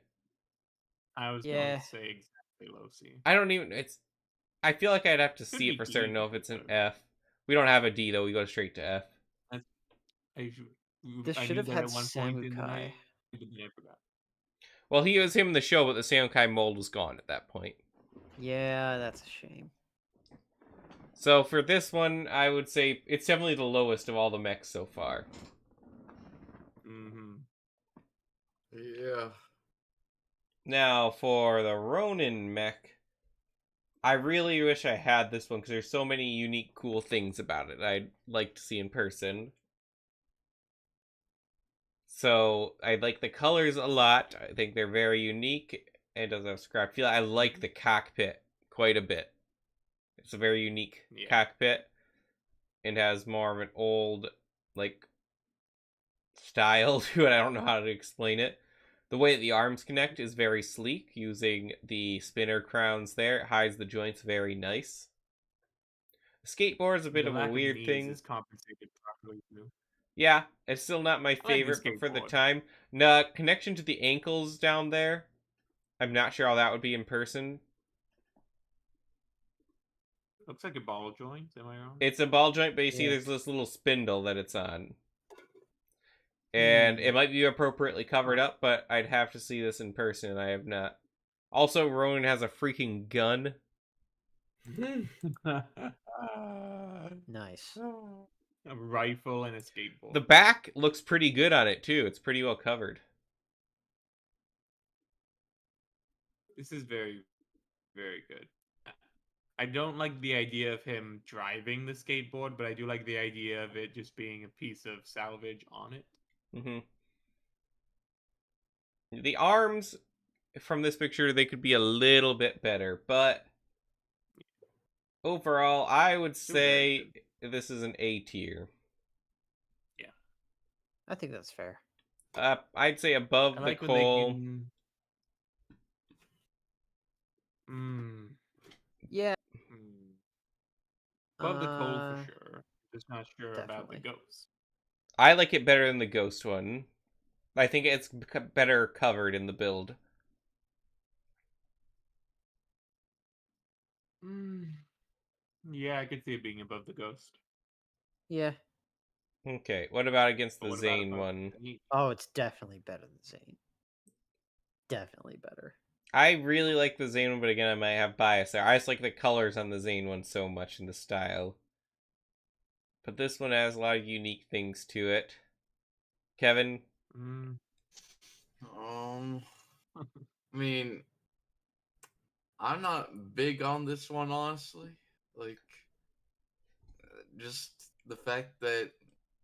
I was going Yeah. to say exactly low C. I don't even. I feel like I'd have to Could see be it for certain to D, know if it's an but- F. We don't have a D though. We go straight to F. This I should knew have that had at one point in the Samukai. night, but then I forgot. Well, he was him in the show, but the Samukai mold was gone at that point. Yeah, that's a shame. So for this one, I would say it's definitely the lowest of all the mechs so far. Mm-hmm. Yeah. Now for the Ronin mech, I really wish I had this one because there's so many unique, cool things about it I'd like to see in person. So I like the colors a lot. I think they're very unique. And does have scrap feel. I like the cockpit quite a bit. It's a very unique cockpit. It has more of an old, like, style to it. I don't know how to explain it. The way that the arms connect is very sleek, using the spinner crowns there. It hides the joints very nice. The skateboard is a bit The of a lack weird knees thing. is compensated properly too. Yeah, it's still not my I like the favorite, but for the skateboard. time. No, connection to the ankles down there, I'm not sure how that would be in person. Looks like a ball joint. Am I wrong? It's a ball joint, but you see Yeah. there's this little spindle that it's on. And it might be appropriately covered up, but I'd have to see this in person, and I have not. Also, Ronan has a freaking gun. Nice. A rifle and a skateboard. The back looks pretty good on it, too. It's pretty well covered. This is very, very good. I don't like the idea of him driving the skateboard, but I do like the idea of it just being a piece of salvage on it. Mm-hmm. The arms from this picture, they could be a little bit better, but overall, I would say this is an A tier. Yeah. I think that's fair. I'd say above I the like when coal. they can... Yeah. Above the coal Uh, for sure. Just not sure about the definitely. ghost. I like it better than the ghost one. I think it's better covered in the build. Yeah, I could see it being above the ghost. Yeah. Okay, what about against But the what about Zane above one? Zane? Oh, it's definitely better than Zane. Definitely better. I really like the Zane one, but again, I might have bias there. I just like the colors on the Zane one so much in the style. But this one has a lot of unique things to it. Kevin? I mean, I'm not big on this one, honestly. Like, just the fact that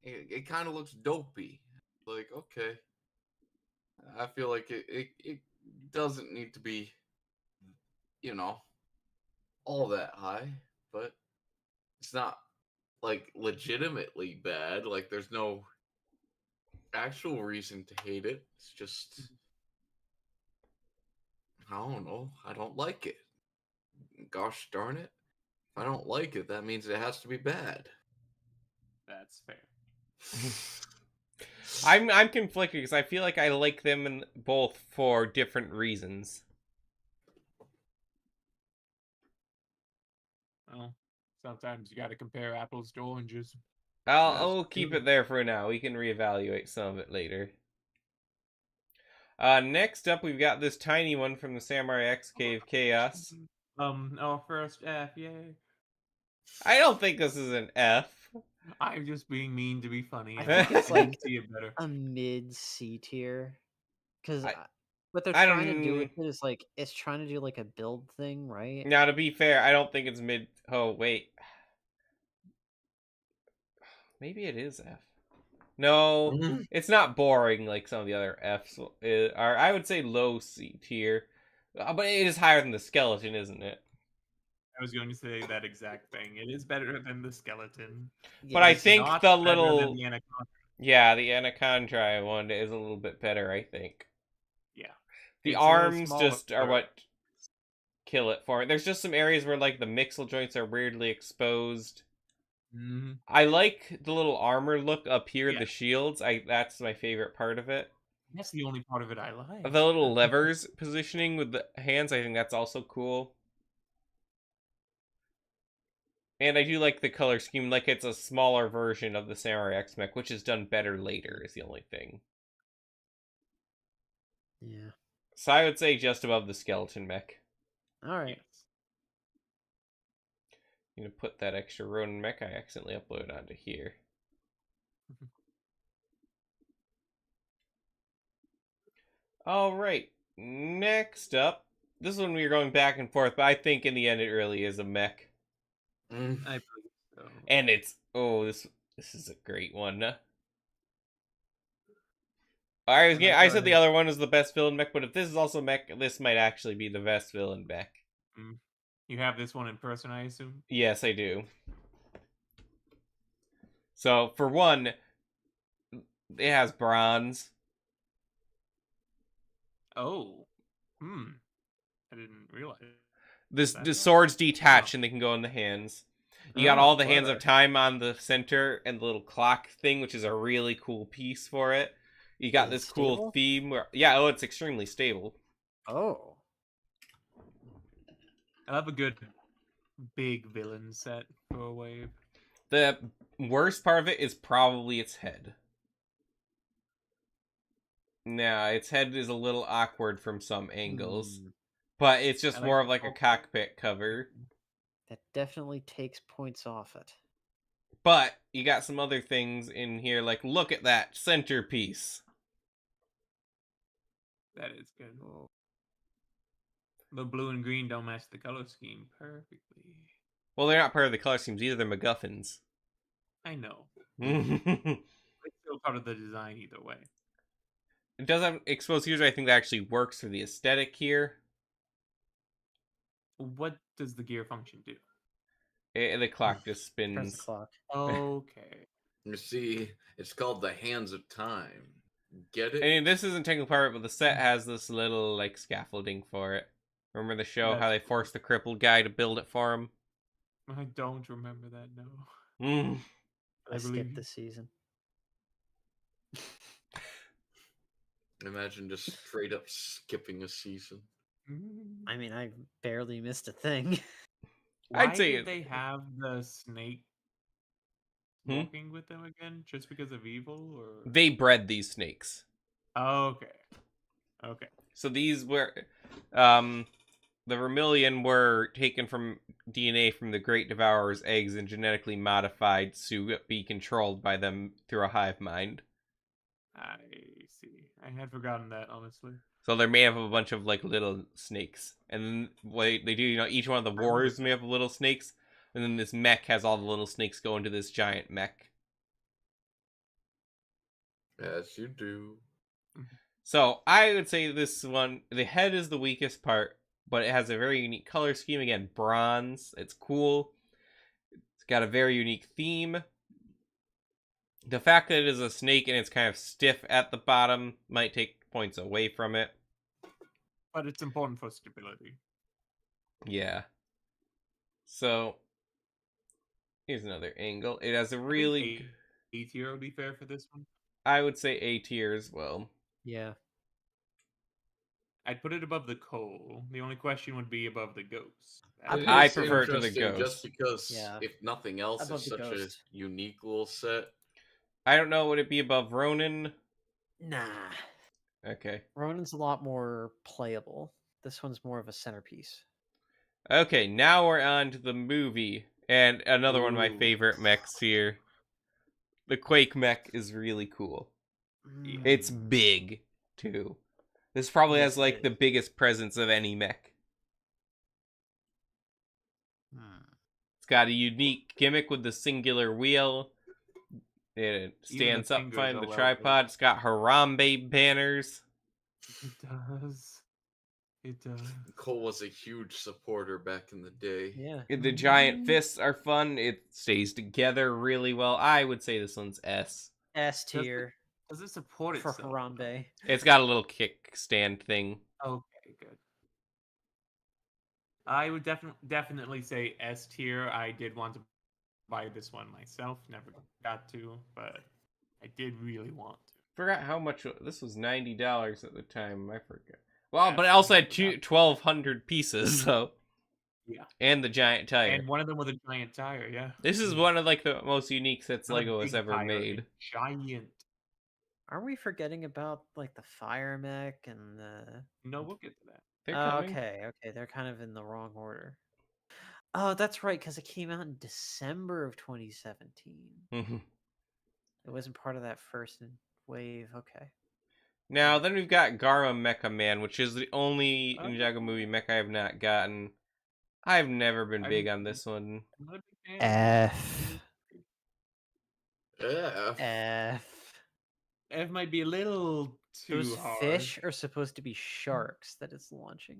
it kind of looks dopey. Like, okay. I feel like it doesn't need to be, all that high, but It's not like legitimately bad. Like there's no actual reason to hate it. It's just I don't know. I don't like it. Gosh darn it. If I don't like it, that means it has to be bad. That's fair. I'm conflicted because I feel like I like them in both for different reasons. Well, sometimes you got to compare apples to oranges. I'll That's keep true. it there for now. We can reevaluate some of it later. Next up, we've got this tiny one from the Samurai X Cave Chaos. Our first F, yay. I don't think this is an F. I'm just being mean to be funny. I think it's didn't like see it better. a mid C tier, because I- what they're I trying to do with don't. it is like it's trying to do like a build thing, right? Now, to be fair, I don't think it's mid. Oh wait, maybe it is F. No, Mhm. it's not boring like some of the other Fs are. I would say low C tier, but it is higher than the skeleton, isn't it? I was going to say that exact thing. It is better than the skeleton. But I It's think not the better than little, the anaconda. yeah, the Anaconda one is a little bit better. I think Yeah. the It's a arms smaller- just are what kill it for me. There's just some areas where like the mixel joints are weirdly exposed. Mhm. I like the little armor look up here, Yeah. the shields. That's my favorite part of it. That's the only part of it I like. The little levers positioning with the hands, I think that's also cool. And I do like the color scheme, like it's a smaller version of the Samurai X mech, which is done better later, is the only thing. Yeah. So I would say just above the skeleton mech. All right. Yes. I'm gonna put that extra Ronin mech I accidentally uploaded onto here. Alright, next up. This one we are going back and forth, but I think in the end it really is a mech. Mm. I believe so. And it's this is a great one. I said the other one is the best villain mech, but if this is also mech, this might actually be the best villain mech. You have this one in person, I assume? Yes, I do. So for one, it has bronze. Oh. I didn't realize. The swords detach and they can go in the hands. You got all the hands of time on the center and the little clock thing, which is a really cool piece for it. You got Is it this cool stable? theme where, yeah, oh, it's extremely stable. Oh. I love a good big villain set for a wave. The worst part of it is probably its head. Nah, its head is a little awkward from some angles, but it's just I like more the of like a whole- cockpit cover. That definitely takes points off it. But you got some other things in here, like look at that centerpiece. That is good. Oh. The blue and green don't match the color scheme perfectly. Well, they're not part of the color schemes either, they're MacGuffins. I know. It It's still part of the design either way. does have exposed here's I think that actually works for the aesthetic here. What does the gear function do? The clock just Press the spins. clock. Okay. You see, it's called the Hands of Time. Get it? I mean, this isn't technically part of it, but the set has this little like scaffolding for it. Remember the show how That's they cool. forced the crippled guy to build it for him? I don't remember that, no. Mm. I believe skipped you. the season. Imagine just straight up skipping a season. I mean, I barely missed a thing. Why I'd say did it- they have the snake Hmm? walking with them again? Just because of evil, or They bred these snakes. okay, okay. So these were, the Vermilion were taken from DNA from the Great Devourer's eggs and genetically modified to be controlled by them through a hive mind. I see. I had forgotten that, honestly. So they're made up of a bunch of like little snakes, and then what they do, each one of the warriors is made up of little snakes, and then this mech has all the little snakes go into this giant mech. Yes, you do. So I would say this one, the head is the weakest part, but it has a very unique color scheme. Again, bronze. It's cool. It's Got a very unique theme. The fact that it is a snake and it's kind of stiff at the bottom might take points away from it. But it's important for stability. Yeah. So, here's another angle. It has a I think really... A tier would be fair for this one. I would say A tier as well. Yeah. I'd put it above the coal. The only question would be above the ghost. I It's prefer it to the interesting just ghost. because, Yeah. if nothing else, Above it's the such ghost. a unique little set. I don't know, would it be above Ronin? Nah. Okay. Ronin's a lot more playable. This one's more of a centerpiece. Okay, now we're on to the movie. And another one of my Ooh. favorite mechs here. The Quake mech is really cool. Mm. It's big, too. This probably Yes, has, like, it the is. biggest presence of any mech. Hmm. It's got a unique gimmick with the singular wheel. It stands up fingers fine are the well tripod. It's got Harambe banners. It does. It does. Cole was a huge supporter back in the day. Yeah. The giant fists are fun. It stays together really well. I would say this one's S. S tier Does it support for itself? Harambe. It's got a little kickstand thing. Okay, good. I would definitely say S tier. I did want to buy this one myself. Never got to, but I did really want to. Forgot how much this was. $90 at the time. I forget. Well, Yeah, but it also I had forgot. 1,200 pieces, so. Yeah. And the giant tire. And one of them with a giant tire, yeah. This is one of like the most unique sets Not a Lego has big ever tire, a made. Giant. Aren't we forgetting about like the fire mech and the? No, we'll get to that. They're Oh, coming. okay, they're kind of in the wrong order. Oh, that's right, because it came out in December of 2017. Mhm. It wasn't part of that first wave. Okay. Now, then we've got Garma Mecha Man, which is the only Oh. Ninjago movie mech I have not gotten. I've never been big I'm- on this one. I'm not a big fan. F. Yeah. F. F might be a little too Those hard. fish are supposed to be sharks that it's launching.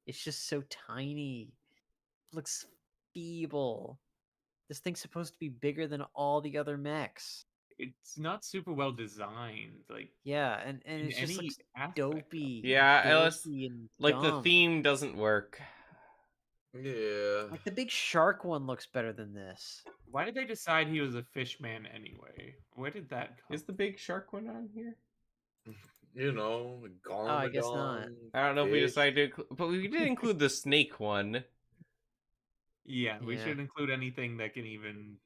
It's just so tiny. Looks feeble. This thing's supposed to be bigger than all the other mechs. It's not super well designed. Like Yeah, and in it just any looks aspect of it. dopey. Yeah, dorky and like the dumb. theme doesn't work. Yeah. Like the big shark one looks better than this. Why did they decide he was a fish man anyway? Where did that come? Is the big shark one on here? You know, the I guess not. Garmadon. I don't know if we fish. decided to include, but we did include the snake one. Yeah, we Yeah. should include anything that can even.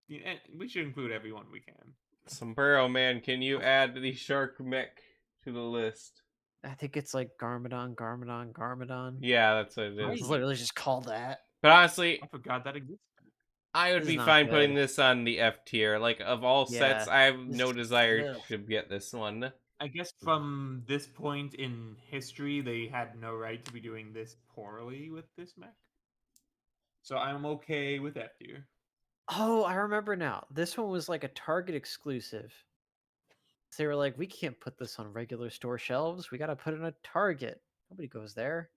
Yeah, we should include everyone we can. Sombrero Man, can you add the shark mech to the list? I think it's like Garmadon. Yeah, that's what it Right. is. It's literally just called that. But honestly, I forgot that existed. I would This is be not fine good. putting this on the F tier. Like, of all sets, Yeah, I have this no is- desire ugh. to get this one. I guess from this point in history, they had no right to be doing this poorly with this mech. So I'm okay with F tier. Oh, I remember now. This one was like a Target exclusive. So they were like, we can't put this on regular store shelves. We got to put it in a Target. Nobody goes there.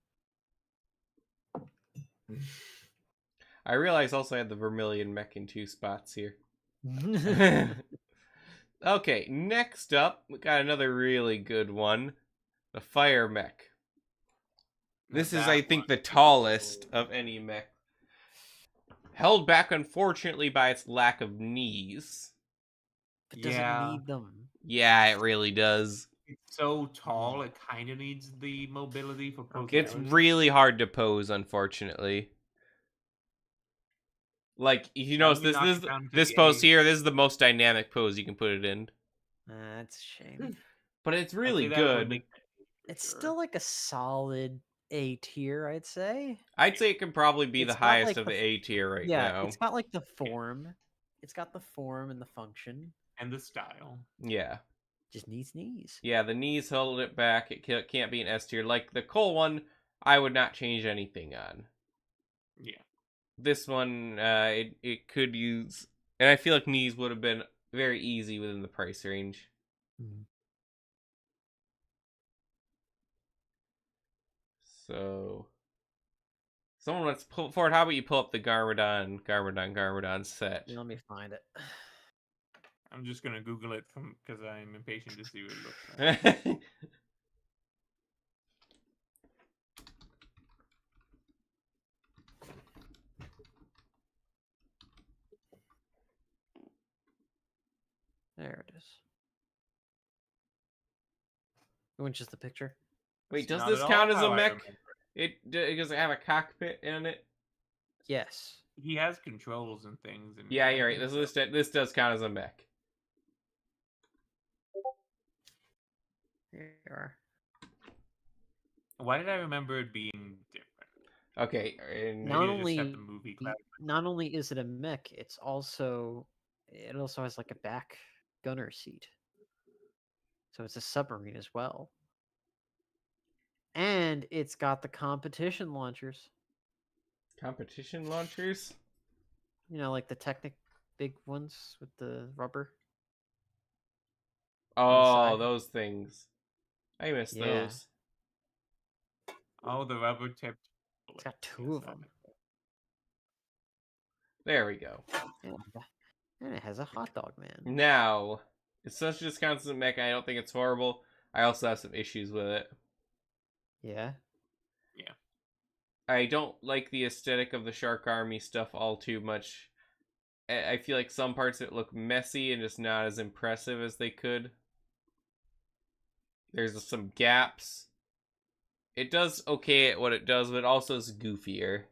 I realize also I had the Vermilion mech in 2 spots here. Okay, next up, we got another really good one. The Fire mech. Now This is, that I think, one- the tallest of any mech. Held back, unfortunately, by its lack of knees. It doesn't Yeah. need them. Yeah, it really does. It's so tall, it kind of needs the mobility for Okay. It's posability. really hard to pose, unfortunately. Like, you notice Only this knock this it down to this the pose A. here, this is the most dynamic pose you can put it in. That's a shame. But it's I'd really say that would good. make that A for It's sure. still like a solid A tier, I'd say. I'd say it could probably be It's the not highest like of the the A tier right Yeah, now. it's got like the form. It's got the form and the function. and the style. Yeah. Just needs knees. Yeah, the knees hold it back. It can't be an S tier. Like the Cole one, I would not change anything on. Yeah. This one, it could use, and I feel like knees would have been very easy within the price range. So Someone wants to pull forward. How about you pull up the Garmadon set? Yeah, let me find it. I'm just gonna Google it because I'm impatient to see what it looks like. There it is. Which is the picture? Wait, It's does not this at all count as how a I mech? remember Does it have a cockpit in it? Yes. He has controls and things. And Yeah, I you're right. think This does count as a mech. Here you are. Why did I remember it being different? Okay, and Not Maybe I just have only the movie cloud. not only is it a mech, it also has like a back gunner seat. So it's a submarine as well. And it's got the competition launchers. competition launchers. You know, like the Technic big ones with the rubber. Oh, side. those things. I miss Yeah. those. Oh, the rubber tipped. It's got two of them. There we go. And it has a hot dog man. Now, it's such a discount as a mech. I don't think it's horrible. I also have some issues with it. Yeah. I don't like the aesthetic of the Shark Army stuff all too much. I feel like some parts of it look messy and just not as impressive as they could. There's some gaps. It does okay at what it does, but it also is goofier.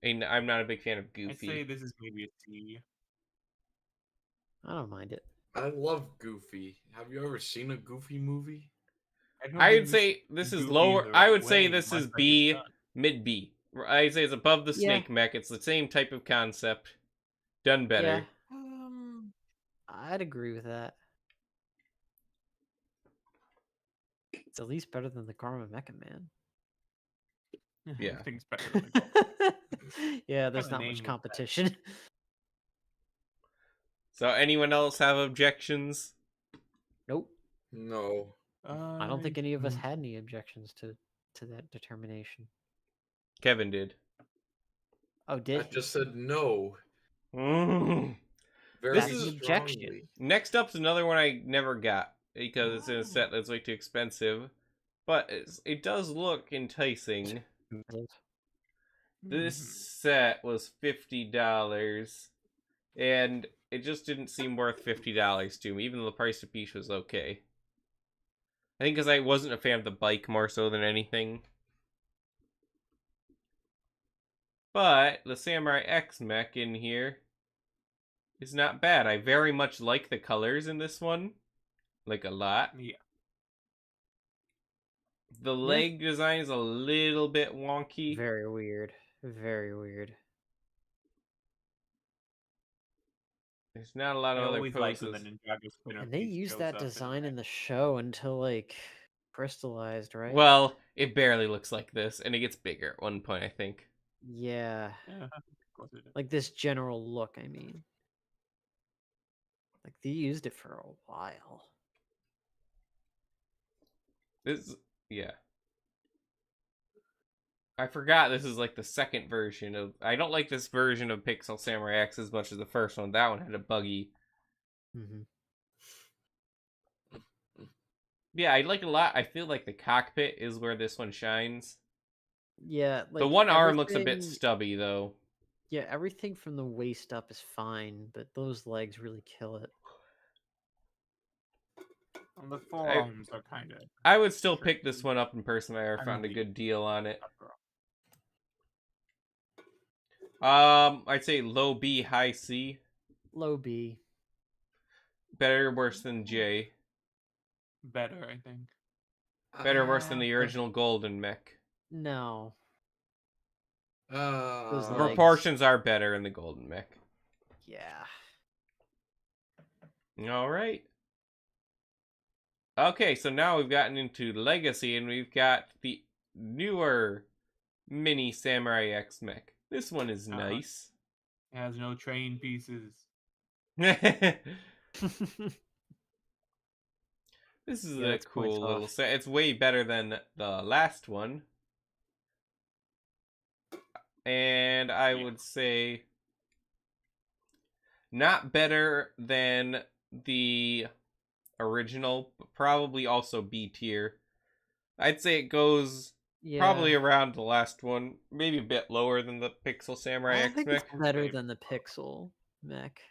And I'm not a big fan of I'd goofy. say this is maybe a C. I don't mind it. I love Goofy. Have you ever seen a Goofy movie? don't I think would say this is goofy lower. the I right would say way, this much is like his B, son. mid B. I'd say it's above the Yeah. snake mech. It's the same type of concept, done better. Yeah. I'd agree with that. It's at least better than the Karma Mecha Man. Yeah. Everything's better than the Yeah, there's Kinda not name much is better. competition. So anyone else have objections? Nope. No. I don't think any of us had any objections to that determination. Kevin did. Oh, I did he? just said no. Mm. Very This That's is- an objection. strongly. Next up's another one I never got because it's in a set that's way too expensive, but it does look enticing. This set was $50, and it just didn't seem worth $50 to me, even though the price of Peach was okay. I think because I wasn't a fan of the bike more so than anything. But the Samurai X mech in here is not bad. I very much like the colors in this one. Like a lot. Yeah. The leg design is a little bit wonky. Very weird. Very weird. There's not a lot I of other always like when poses. the Ninjago spinner And they piece used shows that up in design the in the show until like crystallized, right? Well, it barely looks like this, and it gets bigger at one point, I think. Yeah. Yeah, of course it is. Like this general look, I mean. Like they used it for a while. This, yeah. I forgot this is like the second version of... I don't like this version of Pixel Samurai X as much as the first one. That one had a buggy. Mm-hmm. Yeah, I like it a lot. I feel like the cockpit is where this one shines. Yeah, like The one arm looks a bit everything- stubby, though. Yeah, everything from the waist up is fine, but those legs really kill it. And the forearms are kind of. I would still pick this one up in person if I ever I found a don't good deal on it. Girl. I'd say low B, high C. Low B. Better or worse than J. Better, I think. Better or worse than the original Golden Mech. No. Those The legs. proportions are better in the Golden Mech. Yeah. Alright. Okay, so now we've gotten into Legacy, and we've got the newer mini Samurai X mech. This one is nice. It has no train pieces. This is Yeah, a that's quite cool little tough. set. It's way better than the last one. And I Yeah. would say not better than the original, but probably also B tier. I'd say it goes probably Yeah. around the last one, maybe a bit lower than the Pixel Samurai I X think it's Mech. better Same. than the Pixel mech.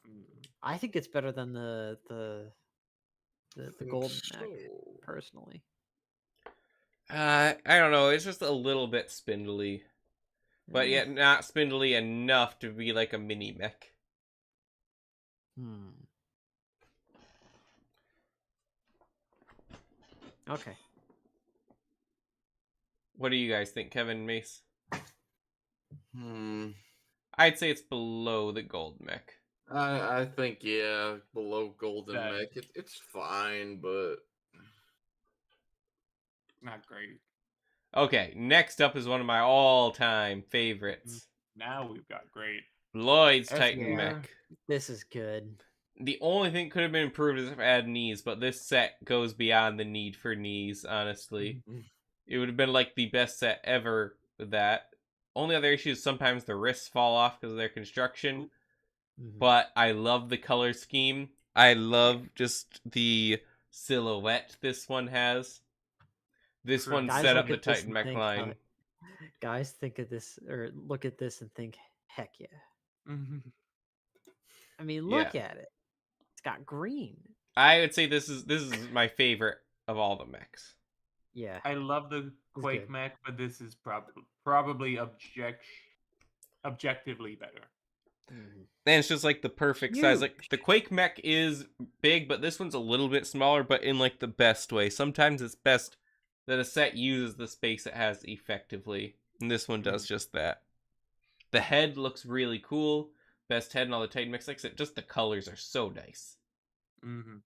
Mm. I think it's better than the Think gold mech, so. personally. I don't know. It's just a little bit spindly, but Eh. yet not spindly enough to be like a mini mech. Hmm. Okay. What do you guys think, Kevin and Mace? Hmm. I'd say it's below the gold mech. I think yeah, below Golden That- Mech, it's fine, but Not great. Okay, next up is one of my all-time favorites, Now we've got great. Lloyd's S Titan tier. mech. This is good. The only thing could have been improved is if I had knees, but this set goes beyond the need for knees, honestly. It would have been like the best set ever with that. Only other issue is sometimes the wrists fall off because of their construction. Mhm. But I love the color scheme. I love just the silhouette this one has. This True. one Guys set look up the at this Titan and mech think, line. Guys think of this or look at this and think, heck yeah. I mean, look Yeah. at it. It's got green. I would say this is my favorite of all the mechs. Yeah. I love the Quake good. mech, but this is probably objectively better. Mhm. And it's just like the perfect size. Like Huge. the Quake mech is big, but this one's a little bit smaller, but in like the best way. Sometimes it's best that a set uses the space it has effectively. And this one does just that. The head looks really cool. Best head in all the Titan mechs. Like I said, just the colors are so nice. Mm-hmm.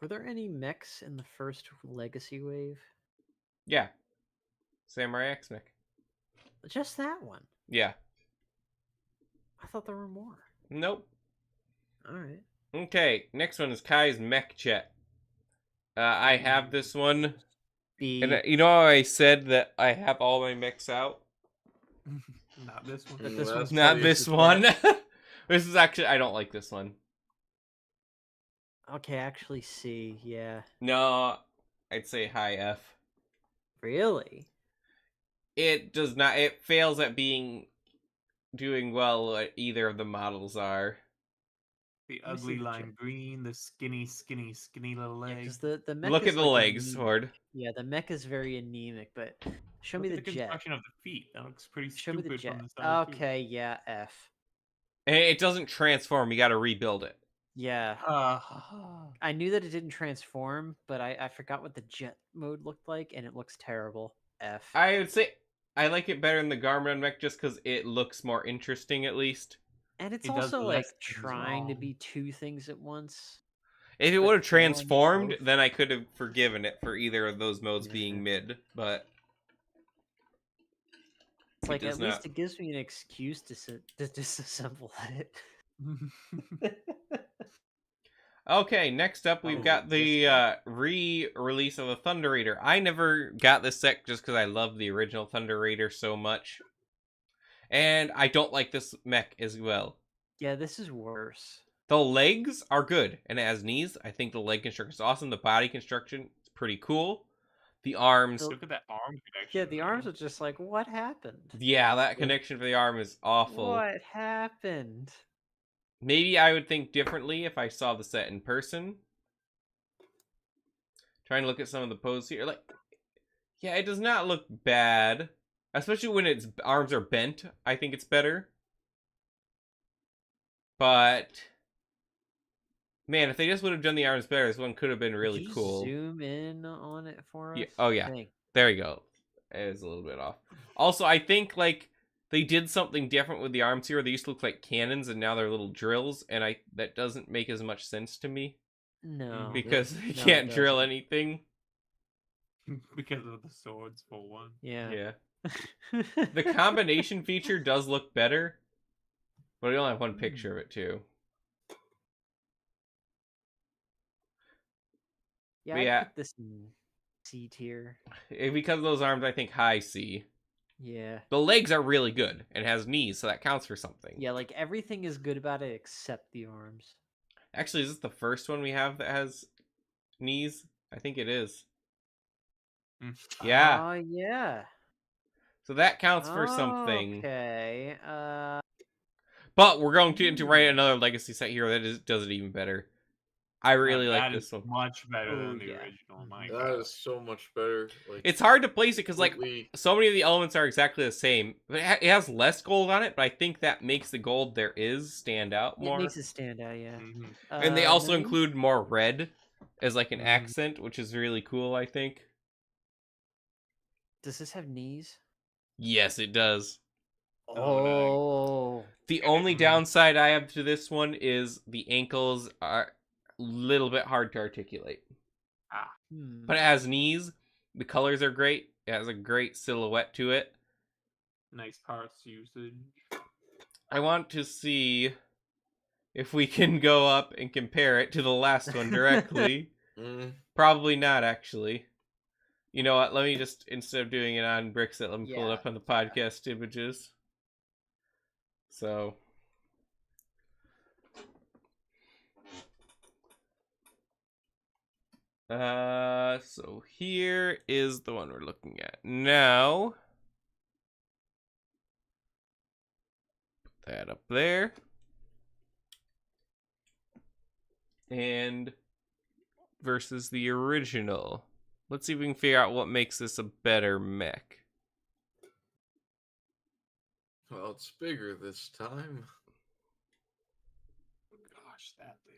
Were there any mechs in the first Legacy wave? Yeah. Samurai X mech. Just that one. Yeah. I thought there were more. Nope. All right. Okay, next one is Kai's Mech Jet. I have this one. B. And you know how I said that I have all my mechs out? Not this one. But this that's one's Not probably this the one. best. This is actually, I don't like this one. Okay, actually C. Yeah. No, I'd say high F. Really? It does not, it fails at doing well what either of the models are. The Let me see ugly the lime jet. green, the skinny little Yeah, legs. because the mech Look is at the like legs, anemic. Horde. Yeah, the mech is very anemic, but show Look me at the the jet. construction of the feet. That looks pretty Show me the stupid from jet. the side. Okay, yeah, F. And it doesn't transform, you gotta rebuild it. Yeah. Too. I knew that it didn't transform, but I forgot what the jet mode looked like, and it looks terrible. F. I would say I like it better than the Garmin mech just because it looks more interesting at least. And it's It does also less like things trying to wrong. be two things at once. If it But would have one transformed, both. then I could have forgiven it for either of those modes Yeah. being mid, but It's it like does at least not. it gives me an excuse to disassemble it. Okay, next up we've Oh, got this the one. re-release of the Thunder Raider. I never got this set just because I love the original Thunder Raider so much. And I don't like this mech as well. Yeah, this is worse. The legs are good, and it has knees. I think the leg construction is awesome. The body construction is pretty cool. The arms, The- Look at that arm connection. Yeah, the arms though. are just like, what happened? yeah, that connection for the arm is awful. What happened? Maybe I would think differently if I saw the set in person. Trying to look at some of the poses here. Like, yeah, it does not look bad. Especially when its arms are bent. I think it's better. But, man, if they just would have done the arms better, this one could have been really Could you cool. zoom in on it for us? Yeah. Oh, yeah. Thank- There you go. It is a little bit off. Also, I think, like, they did something different with the arms here. They used to look like cannons, and now they're little drills, and that doesn't make as much sense to me. No. Because no, they it can't drill doesn't. anything. Because of the swords, for one. Yeah. Yeah. The combination feature does look better, but we only have one picture of it, too. Yeah, But I yeah. put this in C tier. Because of those arms, I think high C. Yeah. The legs are really good and has knees, so that counts for something. Yeah, like everything is good about it except the arms. Actually, is this the first one we have that has knees? I think it is. Mm. Yeah. Oh, yeah. So that counts for something. Okay. But we're going to write another legacy set here that does it even better. I really like That this is one. much better Oh, than the yeah. original. My Mhm. That God. is so much better. Like It's hard to place it because like completely. so many of the elements are exactly the same. But it has less gold on it, but I think that makes the gold there is stand out It more. makes it stand out, yeah. Mm-hmm. And they also 9. include more red as like an Mhm. accent, which is really cool, I think. Does this have knees? Yes, it does. Oh, nice. Oh. The only Mhm. downside I have to this one is the ankles are a little bit hard to articulate. Hmm. But it has knees. The colors are great. It has a great silhouette to it. Nice parts usage. I want to see if we can go up and compare it to the last one directly. Mm, Probably not, actually. You know what? Let me just, instead of doing it on Brixit, let me pull it Yeah, up on the podcast images. So. So here is the one we're looking at now. Put that up there. And versus the original. Let's see if we can figure out what makes this a better mech. well, it's bigger this time. Gosh, that thing.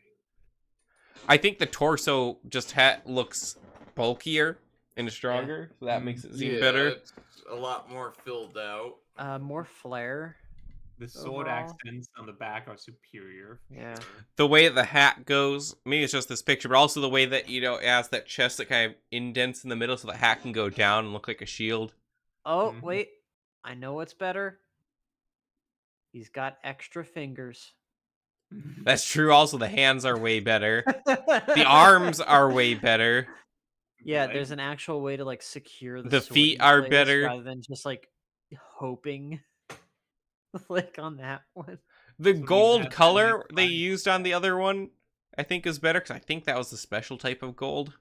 I think the torso just looks bulkier and stronger, so that makes it seem Yeah, better. it's a lot more filled out. more flare. The sword Overall. accents on the back are superior. For Yeah. Sure. The way the hat goes, maybe it's just this picture, but also the way that, you know, it has that chest that kind of indents in the middle so the hat can go down and look like a shield. Oh, Mhm. wait. I know what's better. He's got extra fingers. That's true. Also, the hands are way better. The arms are way better. Yeah, Leg- there's an actual way to like secure the The sword feet in are place better. rather than just like hoping like on that one. The So he gold has that color nice they line. used on the other one, I think, is better because I think that was the special type of gold.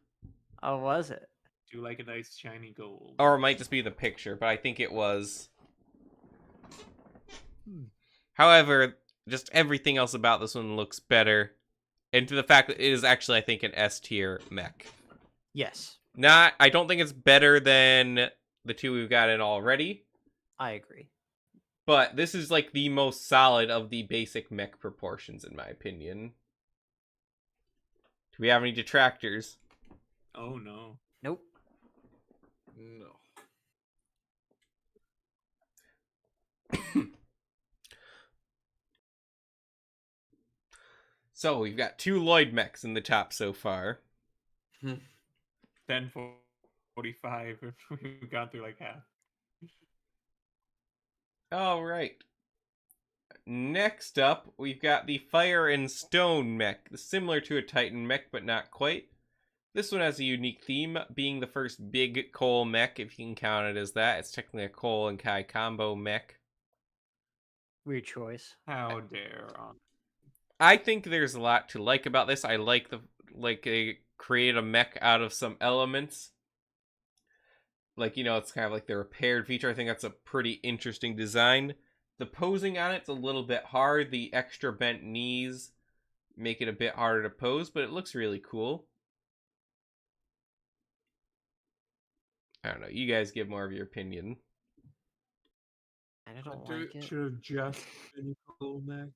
Oh, was it? Do like a nice shiny gold. Or it might just be the picture, but I think it was. Hmm. However, just everything else about this one looks better. And to the fact that it is actually, I think, an S tier mech. Yes, I don't think it's better than the two we've got in already, I agree. but this is like the most solid of the basic mech proportions, in my opinion. Do we have any detractors? Oh no. Nope. No. So we've got 2 Lloyd mechs in the top so far. 10:45. We've gone through like half. All right. Next up, we've got the Fire and Stone mech, similar to a Titan mech, but not quite. This one has a unique theme, being the first big coal mech, if you can count it as that. It's technically a coal and Kai combo mech. Weird choice. How dare on. I think there's a lot to like about this. I like they create a mech out of some elements. Like, you know, it's kind of like the repaired feature. I think that's a pretty interesting design. The posing on it's a little bit hard. The extra bent knees make it a bit harder to pose, but it looks really cool. I don't know. You guys give more of your opinion. I don't do- like it. Should have just been Colmac.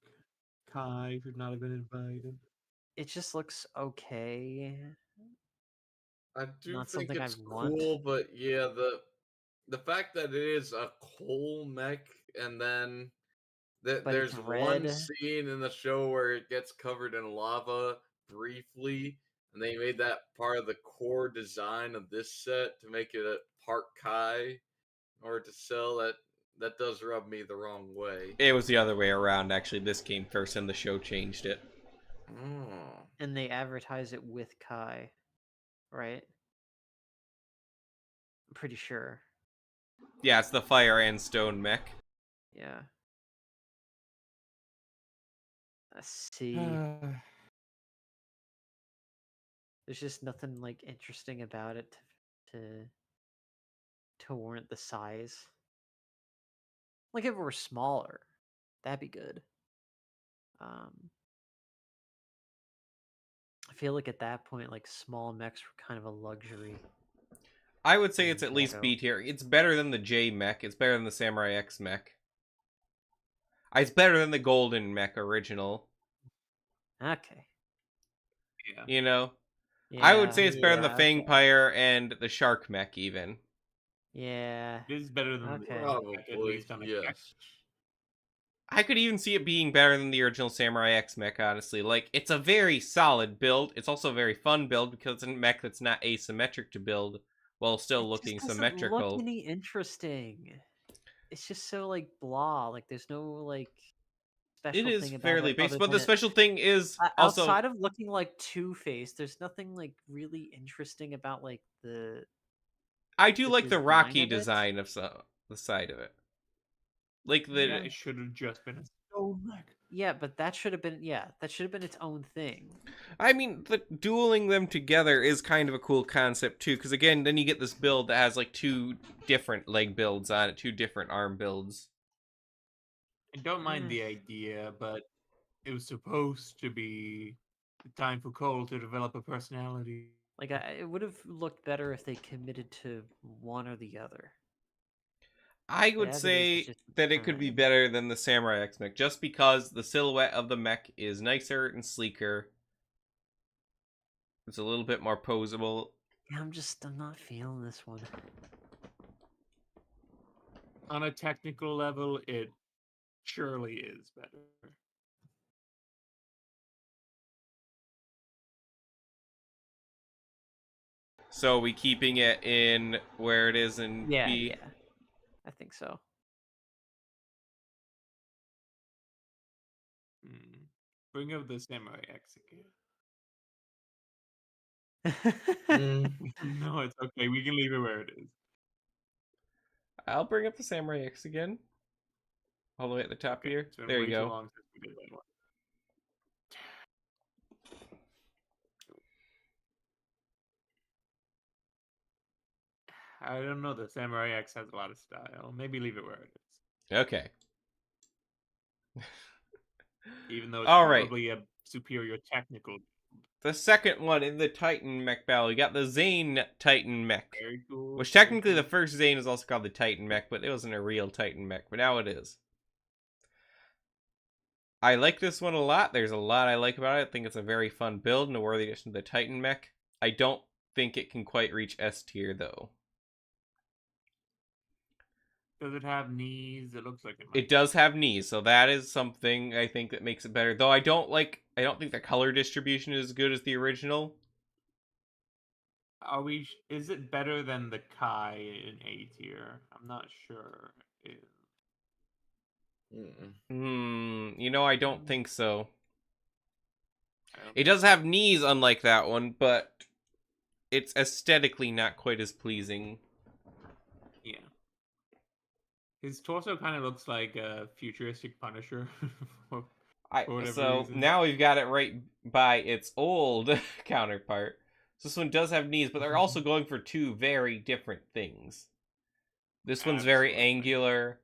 Kai should not have been invited. It just looks okay. I do Not think something it's I'd want. cool, but yeah, the fact that it is a coal mech, and then But there's it's one red. scene in the show where it gets covered in lava briefly, and they made that part of the core design of this set to make it a part Kai or to sell that. That does rub me the wrong way. It was the other way around, actually. This came first and the show changed it. Oh. And they advertise it with Kai, right? I'm pretty sure. Yeah, it's the fire and stone mech. Yeah. Let's see. There's just nothing like interesting about it to to warrant the size. Like if it were smaller, that'd be good. I feel like at that point, like small mechs were kind of a luxury. I would say it's at least Ninjago. B tier. It's better than the J mech. It's better than the Samurai X mech. It's better than the Golden mech original. Okay. Yeah. You know, Yeah. I would say it's better than the yeah, Fang okay. Pyre and the Shark mech even. Yeah. It is better than Okay. the Probably, at least on a yes. catch. I could even see it being better than the original Samurai X mech, honestly. Like, it's a very solid build. It's also a very fun build because it's a mech that's not asymmetric to build while still It looking just doesn't look symmetrical. any interesting. It's just so like blah. Like there's no like It special is thing about fairly it basic, other but than the it. special thing is also Outside of looking like Two-Face, there's nothing like really interesting about like I do the like the design rocky of it. design of the side of it. Like Yeah, the it should have just been a stone mech. Yeah, but that should have been its own thing. I mean, the dueling them together is kind of a cool concept too, because again, then you get this build that has like two different leg builds on it, two different arm builds. I don't mind Mm. the idea, but it was supposed to be the time for Cole to develop a personality. Like it would have looked better if they committed to one or the other. I But would as it is, it's say just that it could be better than the Samurai X mech, just because the silhouette of the mech is nicer and sleeker. It's a little bit more posable. I'm not feeling this one. On a technical level, it surely is better. So are we keeping it in where it is in Yeah, B? yeah. I think so. Bring up the Samurai X again. Mm. No, it's okay. We can leave it where it is. I'll bring up the Samurai X again. All the way at the top Okay, here. it's been There way you too go. long since we did that one. I don't know. The Samurai X has a lot of style. Maybe leave it where it is. Okay. Even though it's All right. probably a superior technical. The second one in the Titan mech battle, we got the Zane Titan mech. Very cool. Which very technically the cool. first Zane is also called the Titan mech, but it wasn't a real Titan mech, but now it is. I like this one a lot. There's a lot I like about it. I think it's a very fun build and a worthy addition to the Titan mech. I don't think it can quite reach S tier though. Does it have knees? It looks like it might. It does have knees, so that is something I think that makes it better. Though I don't think the color distribution is as good as the original. Are we? Is it better than the Kai in A tier? I'm not sure. I don't think so. I don't It does have knees unlike that one, but it's aesthetically not quite as pleasing. Yeah. His torso kind of looks like a futuristic Punisher. for whatever So reason. now we've got it right by its old counterpart. So this one does have knees, but they're also going for two very different things. This one's very Absolutely. angular.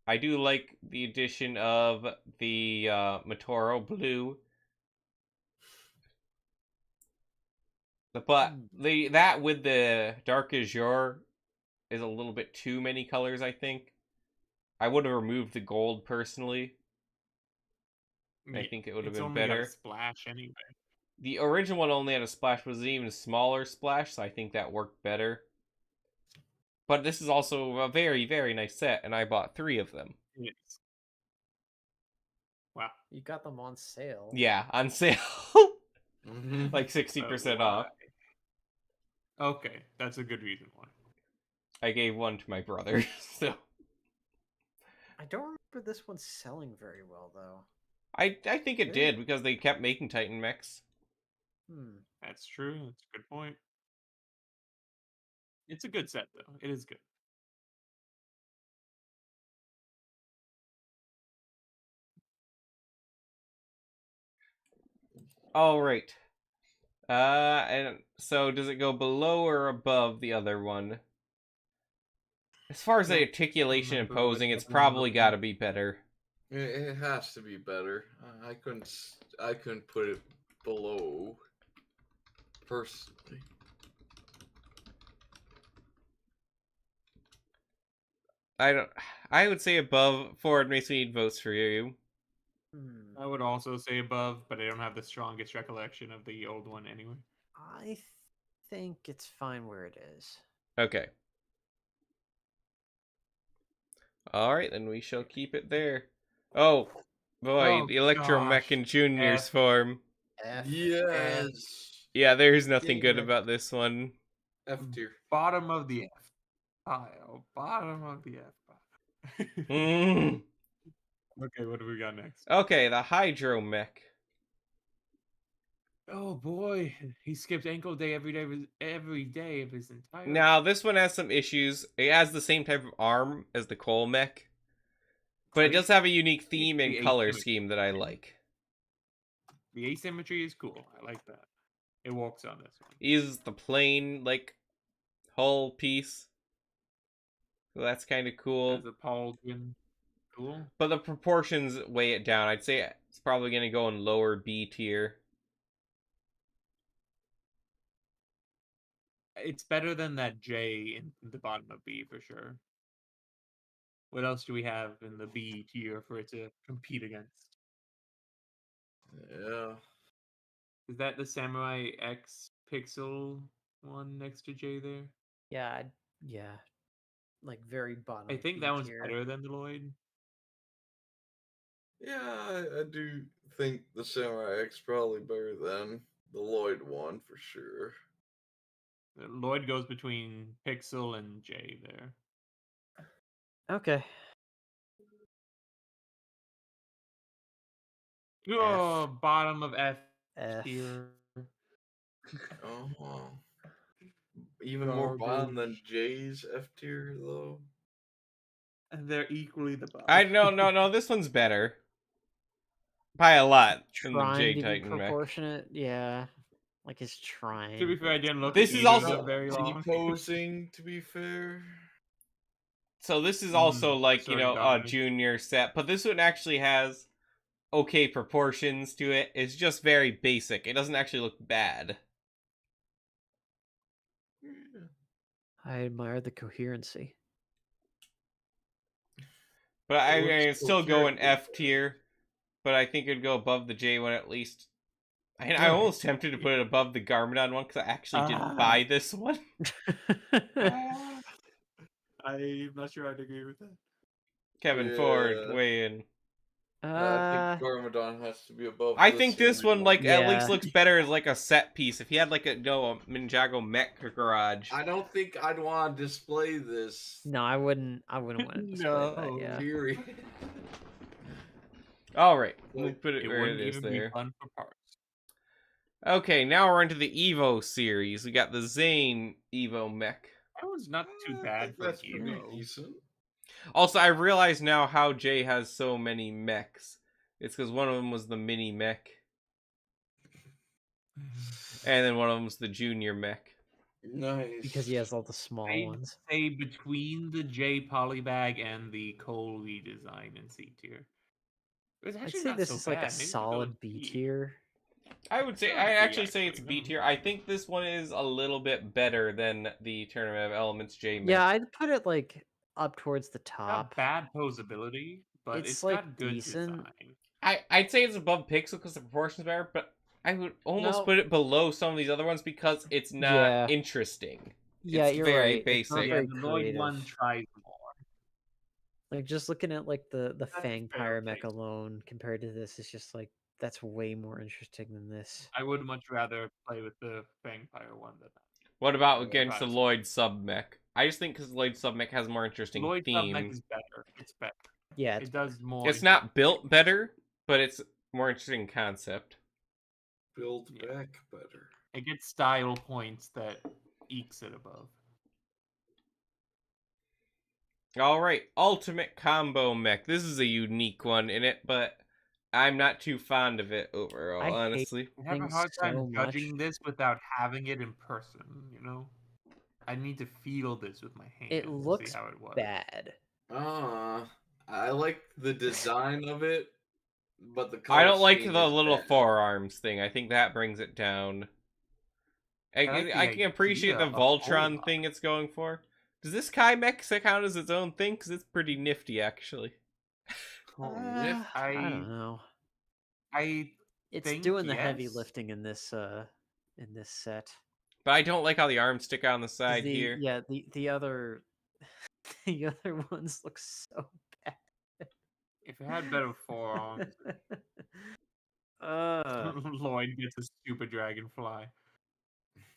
I do like the addition of the Matoro blue. But that with the dark azure is a little bit too many colors, I think. I would have removed the gold personally. I think it would have It's been only got a better. splash anyway. The original one only had a splash, but it was an even smaller splash, so I think that worked better. But this is also a very, very nice set, and I bought 3 of them. Yes. Wow. You got them on sale. Yeah, on sale. Like 60% off. Okay, that's a good reason why. I gave one to my brother, so... I don't remember this one selling very well, though. I think it did, because they kept making Titan mechs. That's true. That's a good point. It's a good set, though. It is good. All right. And so does it go below or above the other one? As far as the Don't articulation and remember what posing, the it's other one probably looked got like. to be better. It has to be better. I couldn't put it below. Personally. I would say above. Ford makes me need votes for you. I would also say above, but I don't have the strongest recollection of the old one anyway. I think it's fine where it is. Okay. All right, then we shall keep it there. Oh boy, Oh, the Electromech gosh. in Junior's F. form. F. Yes. Yeah, there's nothing good Yeah. about this one. F tier. Bottom of the F pile. Bottom of the F pile. Mm. Okay, what do we got next? Okay, the Hydromech. Oh boy, he skipped ankle day every day of his entire Now, life. this one has some issues. It has the same type of arm as the Coal Mech, but it I does have a unique theme and the color asymmetry. scheme that I like. The asymmetry is cool. I like that. It works on this one. He uses the plain, like, hull piece. So that's kind of cool. As a Pauldron. Cool. But the proportions weigh it down. I'd say it's probably going to go in lower B tier. It's better than that J in the bottom of B for sure. What else do we have in the B tier for it to compete against? Yeah. Is that the Samurai X Pixel one next to J there? Yeah, like very bottom. I think B that one's tier. better than the Lloyd. Yeah, I do think the Samurai X probably better than the Lloyd one for sure. Lloyd goes between Pixel and J there. Okay. Oh, bottom of F F. tier. Oh. Even more bottom than Garbage. J's F tier though. And they're equally the bottom. No, this one's better. By a lot than the Trying J to be Titan mech. proportionate, yeah. Like it's trying. To be fair, I didn't look This at is either of also- them very long. T-posing, to be fair. So this is also like, Sorry, a Dominic. junior set, but this one actually has okay proportions to it. It's just very basic. It doesn't actually look bad. I admire the coherency. But I It mean, looks it's still going coherent. F tier, but I think it'd go above the J one at least. I'm Alright. almost tempted to put it above the Garmadon one because I actually didn't buy this one. I'm not sure I'd agree with that. Kevin Ford, Yeah. weigh in. I think Garmadon has to be above. I think this one, like, at least Yeah. looks better as like a set piece. If he had like a Ninjago mech garage. I don't think I'd want to display this. No, I wouldn't want to display that, No. yeah. Period. All right, we'll put it It where wouldn't it is even be there. fun for parts. Okay, now we're into the Evo series. We got the Zane Evo mech. That one's not too bad for That's pretty Evo. decent. Also, I realize now how Jay has so many mechs. It's because one of them was the mini mech, and then one of them was the junior mech. Nice. Because he has all the small I'd ones. say between the J Polybag and the Cole redesign in C tier. It's I'd actually say not this so is like bad. a Maybe we'll go solid with B tier. I would say, Solid I B, actually say it's actually, B no. tier. I think this one is a little bit better than the Tournament of Elements J mech. Yeah, I'd put it like up towards the Not top. bad posability, but It's, it's like, got good decent. design. I'd say it's above Pixel because the proportions better, but I would almost No. put it below some of these other ones because it's not Yeah. interesting. Yeah, It's you're very right. It's not basic. Yeah, very the Lloyd creative. one tries more. Like just looking at like the That's Fang fair Pyromech take. alone compared to this, it's just like that's way more interesting than this. I would much rather play with the Fangfire one than that. What about Yeah, against the Right. Lloyd sub mech? I just think because Lloyd sub mech has more interesting Lloyd Submech themes. is better. It's better. Yeah, It does more. It's not interesting built things. better, but it's more interesting concept. Build Yeah. back better. It gets style points that ekes it above. All right, ultimate combo mech. This is a unique one in it, but I'm not too fond of it overall, I hate honestly. I have a things hard time so much. judging this without having it in person, you know? I need to feel this with my hands It and looks see how it was. bad. I like the design of it, but the color I don't like scheme the is little bad. forearms thing. I think that brings it down. I like the I can appreciate the idea a whole Voltron lot. thing it's going for. Does this Kai Mech count as its own thing? Because it's pretty nifty, actually. Oh, I don't know. I It's think doing the heavy yes. lifting in this set. But I don't like how the arms stick out on the 'Cause side here. the other the other ones look so bad. If it had better forearms, uh, Lloyd gets a stupid dragonfly.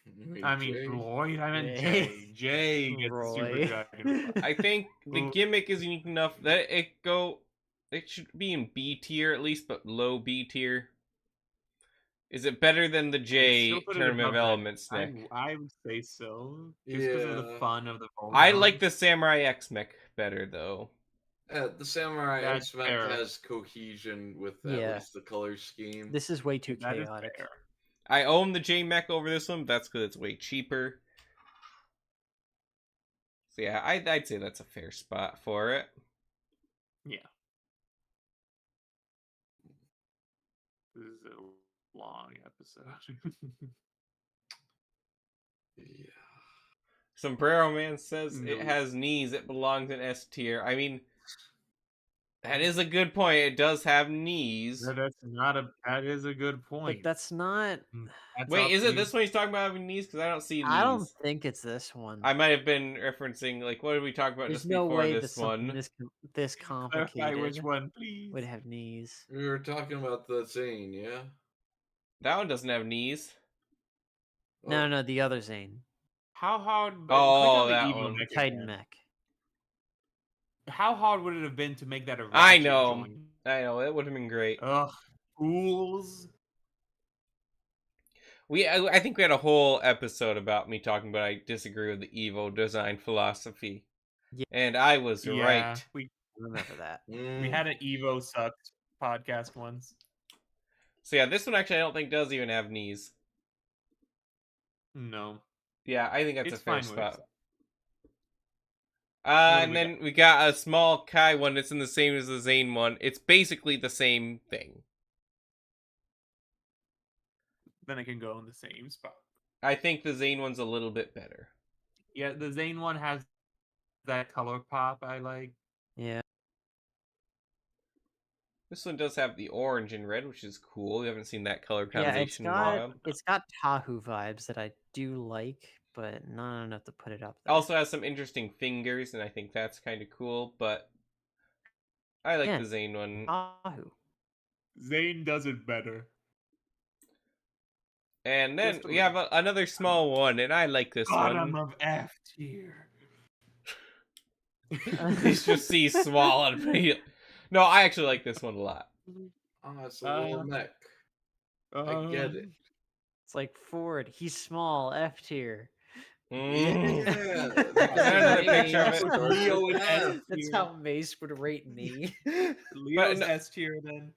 You mean I mean, Jay? Lloyd, I meant Jay. Jay. Jay gets a stupid Roy. dragonfly. I think the Ooh. gimmick is unique enough that it should be in B tier at least, but low B tier. Is it better than the I'd J still put it Tournament of above that. Elements mech? I would say so. Just because of the Yeah. fun of the I like Voltron. the Samurai X mech better though. The Samurai That's X-Mech fair. has cohesion with Yeah. at least the color scheme. This is way too That is chaotic. fair. I own the J mech over this one, but that's because it's way cheaper. So yeah, I'd say that's a fair spot for it. Yeah. This is a long episode. Yeah. Sombrero Man says No. it has knees, it belongs in S tier. I mean, that is a good point. It does have knees. That is a good point. But that's not. That's Wait, up is to it you. this one he's talking about having knees? Because I don't see knees. I don't think it's this one. I might have been referencing, like, what did we talk about There's just no before way that this something one? this Clarify complicated which one, please. would have knees. We were talking about the Zane, yeah? That one doesn't have knees. No, no, the other Zane, How hard? Oh, click on the that Evo one. mech Titan again. mech. How hard would it have been to make that a ratchet I know. joint? I know, it would have been great. Ugh, fools. I think we had a whole episode about me talking about I disagree with the Evo design philosophy. Yeah. And I was Yeah, right. we Remember that. had an Evo sucks podcast once. So yeah, this one actually I don't think does even have knees. No. Yeah, I think that's It's a fair fine with spot. it. And then we got a small Kai one. It's in the same as the Zane one. It's basically the same thing. Then it can go in the same spot. I think the Zane one's a little bit better. Yeah, the Zane one has that color pop I like. Yeah. This one does have the orange and red, which is cool. We haven't seen that color Yeah, combination in a while. it's got Tahu vibes that I do like, but not enough to put it up there. Also has some interesting fingers, and I think that's kind of cool, but I like Yeah. the Zane one. Tahu. Zane does it better. And then Just a we have little. another small one, and I like this Bottom one. of F tier. He's just see small and big. No, I actually like this one a lot. Oh, it's a little mech. I get it. It's like Ford. He's small. F tier. Mm. Yeah, Another picture of it. Leo in S That's tier. how Mace would rate me. Leo's no- S tier then.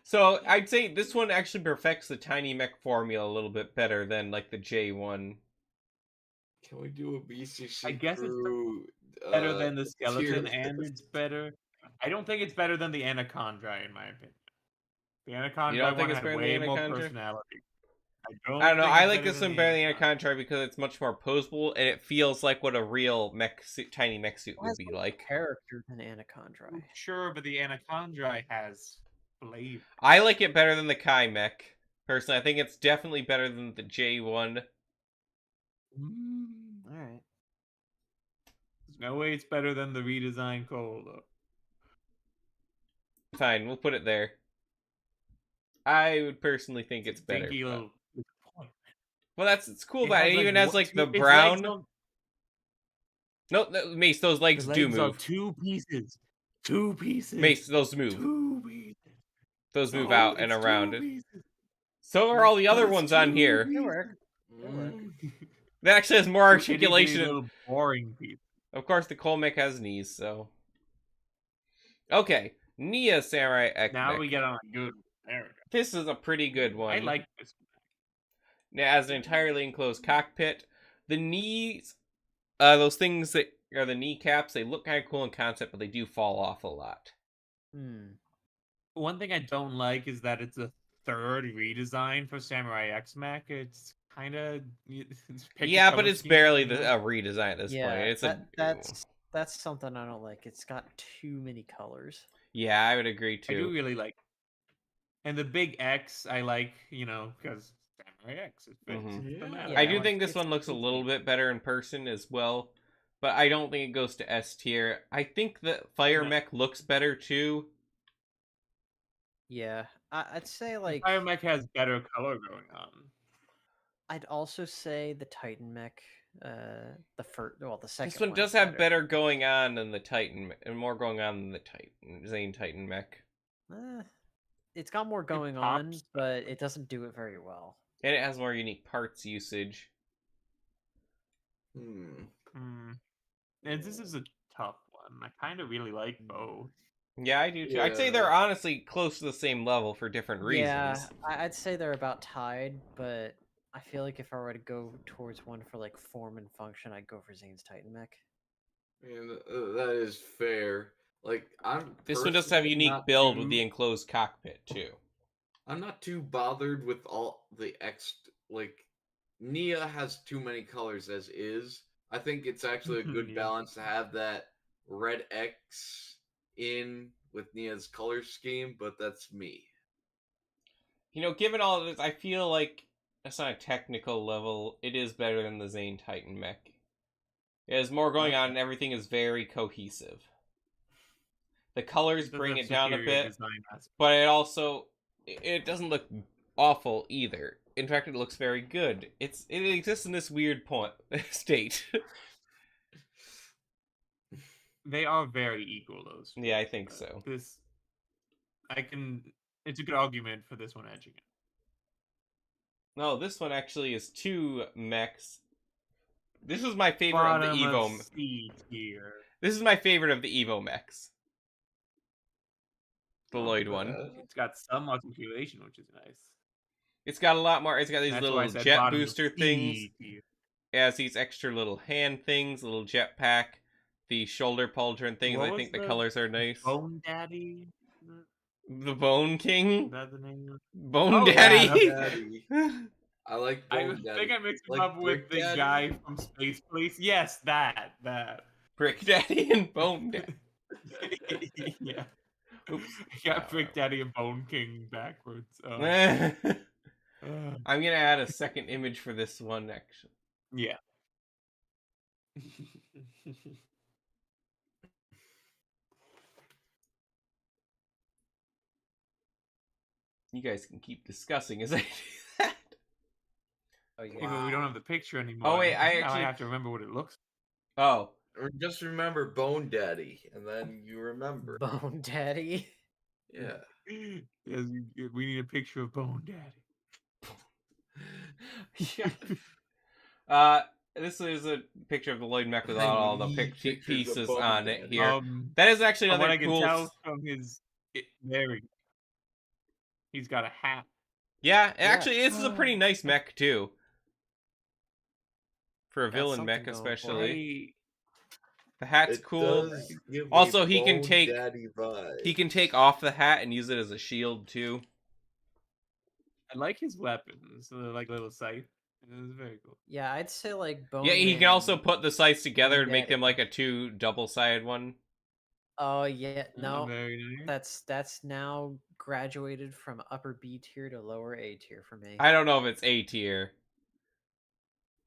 So I'd say this one actually perfects the tiny mech formula a little bit better than like the J1. Can we do a BCC I guess it's crew? Better than the skeleton, tier and list? it's better. I don't think it's better than the Anaconda, in my opinion. The Anaconda You don't think one it's had better than way the more Anaconda? personality. I don't know. think I it's like better this than one better than the Anaconda because it's much more posable and it feels like what a real mech suit, tiny mech suit would be like. Character than Anaconda. Sure, but the Anaconda has flavor. I like it better than the Kai mech. Personally, I think it's definitely better than the J1. All right. There's no way it's better than the redesigned Cole, though. Fine, we'll put it there. I would personally think it's better. Dinky but- little disappointment. Well, it's cool, It but has, it like, even has what- like the its legs brown. on- No, Mace, those legs the do legs are move. two pieces. Two pieces. Mace, those move. Two pieces. Those move So out and it's around. two pieces. So are all the other That's ones on two here. Good work. Mm. That actually has more Itty bitty articulation. little boring piece. Of course, the Colmec has knees, so. Okay, Nia Samurai X Now Mech. we get on a good. There we go. This is a pretty good one. I like this. It has an entirely enclosed cockpit. The knees, those things that are the kneecaps, they look kind of cool in concept, but they do fall off a lot. One thing I don't like is that it's a third redesign for Samurai X Mech. It's kind of Yeah, but it's barely a redesign at this Yeah, point. that's something I don't like. It's got too many colors. Yeah, I would agree I do too. really like. And the big X, I like, because Samurai X is fits Mhm. the map. I Yeah, do think this it's one looks a pretty little neat. bit better in person as well, but I don't think it goes to S tier. I think the Fire No. Mech looks better too. Yeah, I'd say like Fire Mech has better color going on. I'd also say the Titan Mech, the second This one one does is have better going on than the Titan, and more going on than the Zane Titan Mech. It's got more going on, pops but it doesn't do it very well. And it has more unique parts usage. And this is a tough one. I kind of really like both. Yeah, I do too. I'd say they're honestly close to the same level for different reasons. Yeah, I'd say they're about tied, but I feel like if I were to go towards one for like form and function, I'd go for Zane's Titan Mech. And that is fair. Like This one does have a personally unique not build with too- the enclosed cockpit too. I'm not too bothered with all the like Nia has too many colors as is. I think it's actually a good Yeah. balance to have that red X in with Nia's color scheme, but that's me. Given all of this, I feel like it's on a technical level, it is better than the Zane Titan Mech. It has more going on and everything is very cohesive. The colors It does bring have it down a superior bit, design aspects. but it doesn't look awful either. In fact, it looks very good. It exists in this weird state. They are very equal, those. Yeah, I think so. It's a good argument for this one edging it. No, this one actually is 2 mechs. This is my favorite of the Bottom Evo. of C tier. This is my favorite of the Evo mechs. The Not Lloyd one. bad. It's got some articulation, which is nice. It's got a lot more. It's got these That's little why I said jet bottom of booster C things. tier. It has these extra little hand things, little jet pack, the shoulder pauldron things. What I was think the the colors are nice. Bone Daddy? The Bone Is King? that the name? Bone Oh, yeah, Daddy? Daddy. I like I Bone Daddy. think I mixed him Like up with Brick the Daddy? guy from Space Police. Yes, that. Brick Daddy and Bone Daddy. Yeah. Oops. I got Brick Daddy and Bone King backwards. I'm gonna add a second image for this one, actually. Yeah. You guys can keep discussing as I do that. Oh Yeah, yeah. but we don't have the picture anymore. Oh, wait, Now I have to remember what it looks Oh, Or just remember Bone Daddy, and then you remember. Bone Daddy. Yeah. like. Yes, we need a picture of Bone Daddy. yeah. This is a picture of the Lloyd mech with I all the need pictures of pieces Bone on it Daddy. here. That is actually From what another I can cool. tell from he's got a hat. Yeah, actually, this is a pretty nice mech too. For a Got villain mech, something going for it. especially. The hat's It cool. does give me Also, he can Bone take- Daddy vibes. He can take off the hat and use it as a shield too. I like his weapons. So they're like little scythe. It was very cool. Yeah, I'd say like Bone. Yeah, he can also put the sides together Bone and make them Daddy. like a 2 double-sided one. Oh yeah, no, Very nice. that's now graduated from upper B tier to lower A tier for me. I don't know if it's A tier.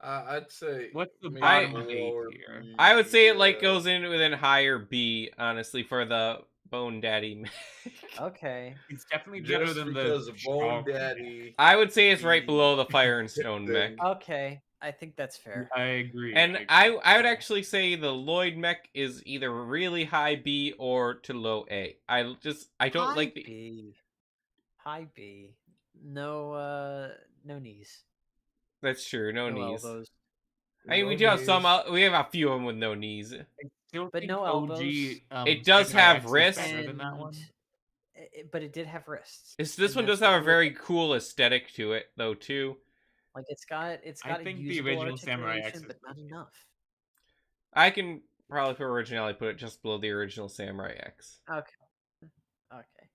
I'd say. What's the maybe bottom of A lower tier? B, I would say it like yeah. goes in within higher B, honestly, for the Bone Daddy mech. Okay. It's definitely better Just than because the of Bone Shark mech. Daddy. I would say it's right below the Fire and Stone mech. Thing. Okay, I think that's fair. I agree. And agree. I would Yeah. actually say the Lloyd mech is either really high B or to low A. I don't High like the B. High B. No knees. That's true, no No knees. elbows. I mean, we No do have some. knees. We have a few of them with no knees. I still But think no OG, elbows. It does Samurai have X is wrists. better than that one. but it did have wrists. This and one that's does what have a really- very cool aesthetic to it, though, too. Like it's got I a think the usable original Samurai X articulation, is but not pretty good. enough. I can probably, for originality, put it just below the original Samurai X. Okay. Okay.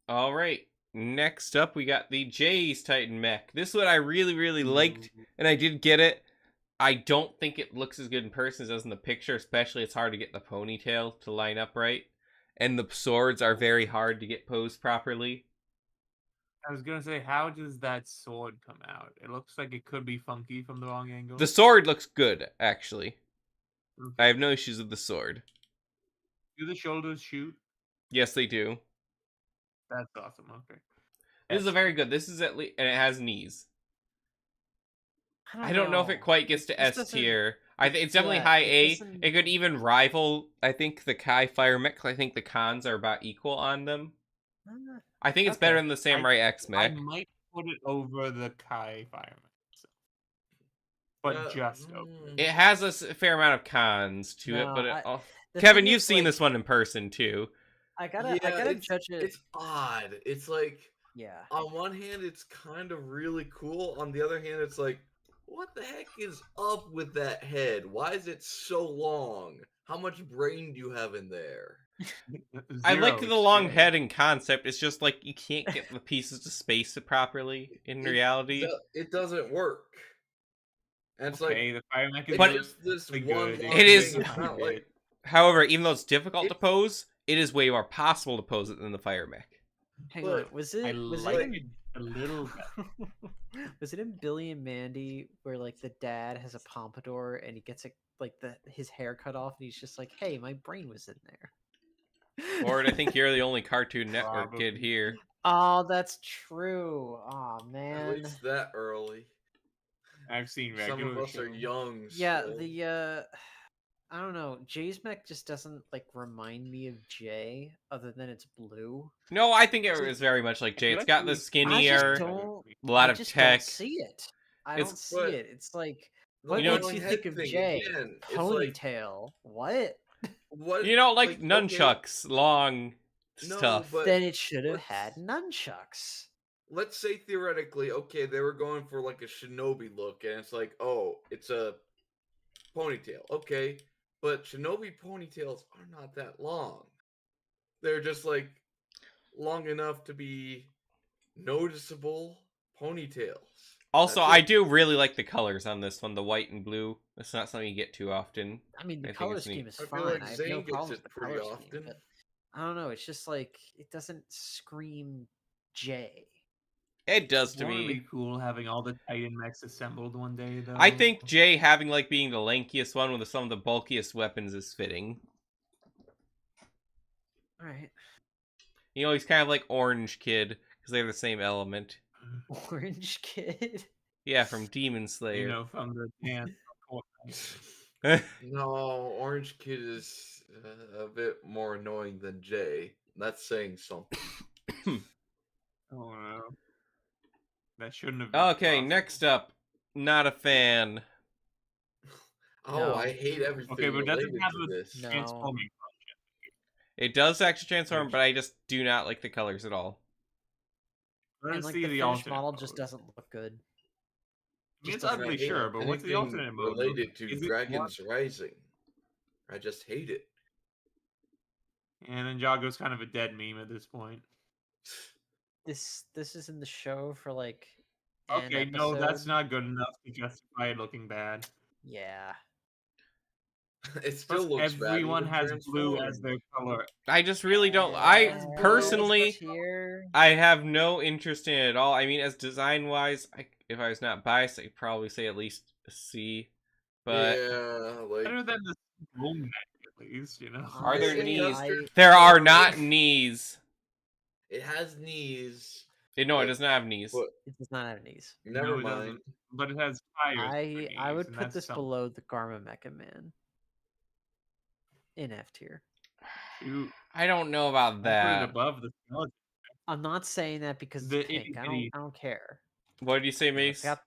All right. Next up, we got the Jay's Titan mech. This one I really, really liked, and I did get it. I don't think it looks as good in person as it does in the picture, especially it's hard to get the ponytail to line up right. And the swords are very hard to get posed properly. I was gonna say, how does that sword come out? It looks like it could be funky from the wrong angle. The sword looks good, actually. Okay. I have no issues with the sword. Do the shoulders shoot? Yes, they do. That's awesome. Okay. This is a very good. This is at least, and it has knees. I don't know if it quite gets to This S doesn't- tier. I think it's definitely yeah, high it A. doesn't- It could even rival, I think, the Kai Fire mech. I think the cons are about equal on them. I think it's better Okay. than the Samurai X I mech. might put it over the Kai Fireman, but just over. It has a fair amount of cons to it, No, but the Kevin, thing you've is, seen like, this one in person too. I gotta judge it. It's odd. It's like Yeah. on one hand, it's kind of really cool. On the other hand, it's like, what the heck is up with that head? Why is it so long? How much brain do you have in there? I Zero, like the long it's head in concept. It's just like you can't get the pieces to space it properly in reality. It doesn't work. And it's okay, the Fireman is But it's this really one good. long It is- thing. It's not like However, even though it's difficult to It's- pose, it is way more possible to pose it than the Fire mech. Hang but on. Was I it like in, it a little bit. was it in Billy and Mandy where like the dad has a pompadour and he gets his hair cut off and he's just like, "Hey, my brain was in there." Or I think you're the only Cartoon Network kid Probably. here. Oh, that's true. Oh at man. least that early. I've seen Some regular of us are shows. young. Yeah, still. I don't know. Jay's mech just doesn't like remind me of Jay, other than it's blue. No, I think it was very much like Jay. feel It's like got it the was- skinnier, don't- a lot I of just tech. don't see it. I It's- don't see But- it. It's like The what know, makes long you head think of thing, Jay? again, it's like Ponytail. What? what You know, like okay, nunchucks, long No, stuff. but Then it should have let's- had nunchucks. let's say theoretically, okay, they were going for like a shinobi look, and it's like, oh, it's a ponytail. Okay, but shinobi ponytails are not that long. They're just like long enough to be noticeable ponytails. Also, That's I it. do really like the colors on this one, the white and blue. It's not something you get too often. I mean, the I think color it's neat. scheme is I feel fine. like I have Zane no gets problems it with the pretty color scheme, often. but I don't know. It's just like it doesn't scream Jay. It does to Won't it me. be cool having all the Titan mechs assembled one day, though? I think Jay having like being the lankiest one with some of the bulkiest weapons is fitting. All right, You know, he's kind of like Orange Kid because they have the same element. Orange Kid. Yeah, from Demon Slayer. you know, from the tan. from Fortnite. No, Orange Kid is a bit more annoying than Jay. That's saying something. Oh no, that shouldn't have. Been Okay, possible. next up, not a fan. Oh, No. I hate everything Okay, but doesn't related have to a this. No. transforming. It does actually transform, Which- but I just do not like the colors at all. Let's And like see the the finished alternate model just pose. doesn't look good. I mean, just it's doesn't ugly, I hate sure, but what's the anything alternate mode? related to Is it Dragons Rising? I just hate it. And Ninjago's kind of a dead meme at this point. This is in the show for like. an Okay, no, that's episode. not good enough to justify it looking bad. Yeah. It still Plus, looks bad. everyone even has blue as transformed. their color. I just really don't. I As blue personally, here. I have no interest in it at all. I mean, as design wise, if I was not biased, I'd probably say at least a C. But yeah, like Better than the boom neck, at least, you know. Are there Honestly, knees? I- there are not knees. it has knees. No, it does not have knees. But It does not have knees. never No, it mind. doesn't. But it has tires. for I knees, would and put that's this something. below the Garma Mecha Man. In F tier. Shoot, I don't know about I'd put it that. above the skeleton. I'm not saying that because The it's pink. itty I bitty- don't care. What did you say, You know, Mace? it's got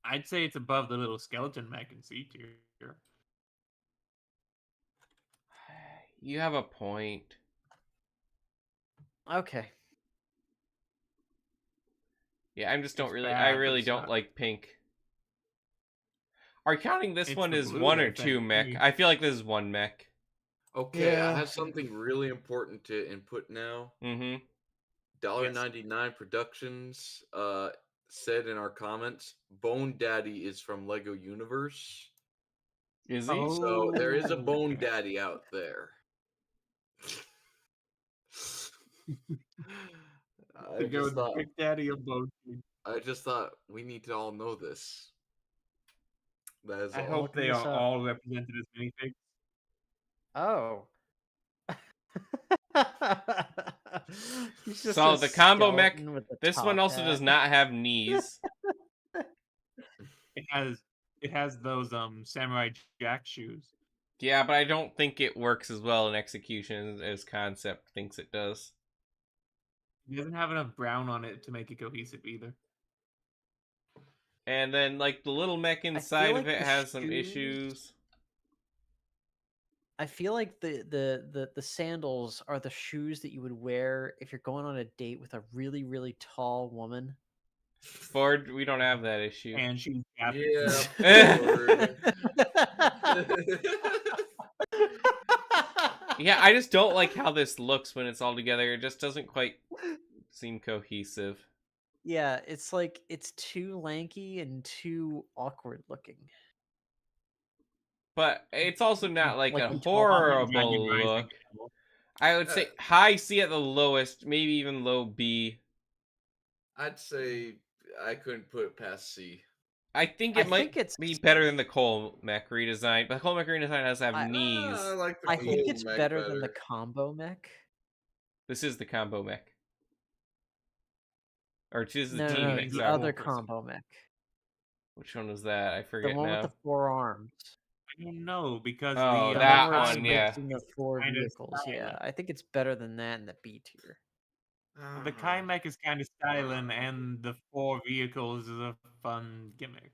I'd say it's above the little skeleton mech in C tier. You have a point. Okay. Yeah, I just don't It's really. bad, I but really it's don't not. like pink. Are you counting this It's one the as blue one that or two affects mech? me. I feel like this is one mech. Okay, I Yeah. have something really important to input now. Mm-hmm. $1.99 Productions said in our comments, Bone Daddy is from Lego Universe. Is he? So there is a Bone okay. Daddy out there. To go with the Big Daddy of both. I just thought we need to all know this. That is I all. hope looking they this are up. all represented as minifigs. Oh. He's just So a the combo mech. skeleton with a This one top also hat. does not have knees. It has those Samurai Jack shoes. Yeah, but I don't think it works as well in execution as concept thinks it does. It doesn't have enough brown on it to make it cohesive either. And then like the little mech feel inside like of it the has some shoes- issues. I feel like the sandals are the shoes that you would wear if you're going on a date with a really, really tall woman. Ford, we don't have that issue. And she's Yeah, Ford. Yeah, I just don't like how this looks when it's all together. It just doesn't quite seem cohesive. Yeah, it's like it's too lanky and too awkward looking. But it's also not like a you talk- horrible look. I would say high C at the lowest, maybe even low B. I'd say I couldn't put it past C. I think I it might think it's- be better than the Cole mech redesign, but the Cole mech redesign does have I- knees. I like the I think cold it's mech better than the combo mech. This is the combo mech. Or this is the No, team no, mech. the sorry. other combo mech. Which one was that? I The forget one now. with the 4 arms. I don't know because Oh, The that one where it's one, yeah. mixing the 4 Kinda vehicles. Yeah, stylish. I think it's better than that in the B tier. The Kaimech is kind of styling, and the 4 vehicles is a fun gimmick.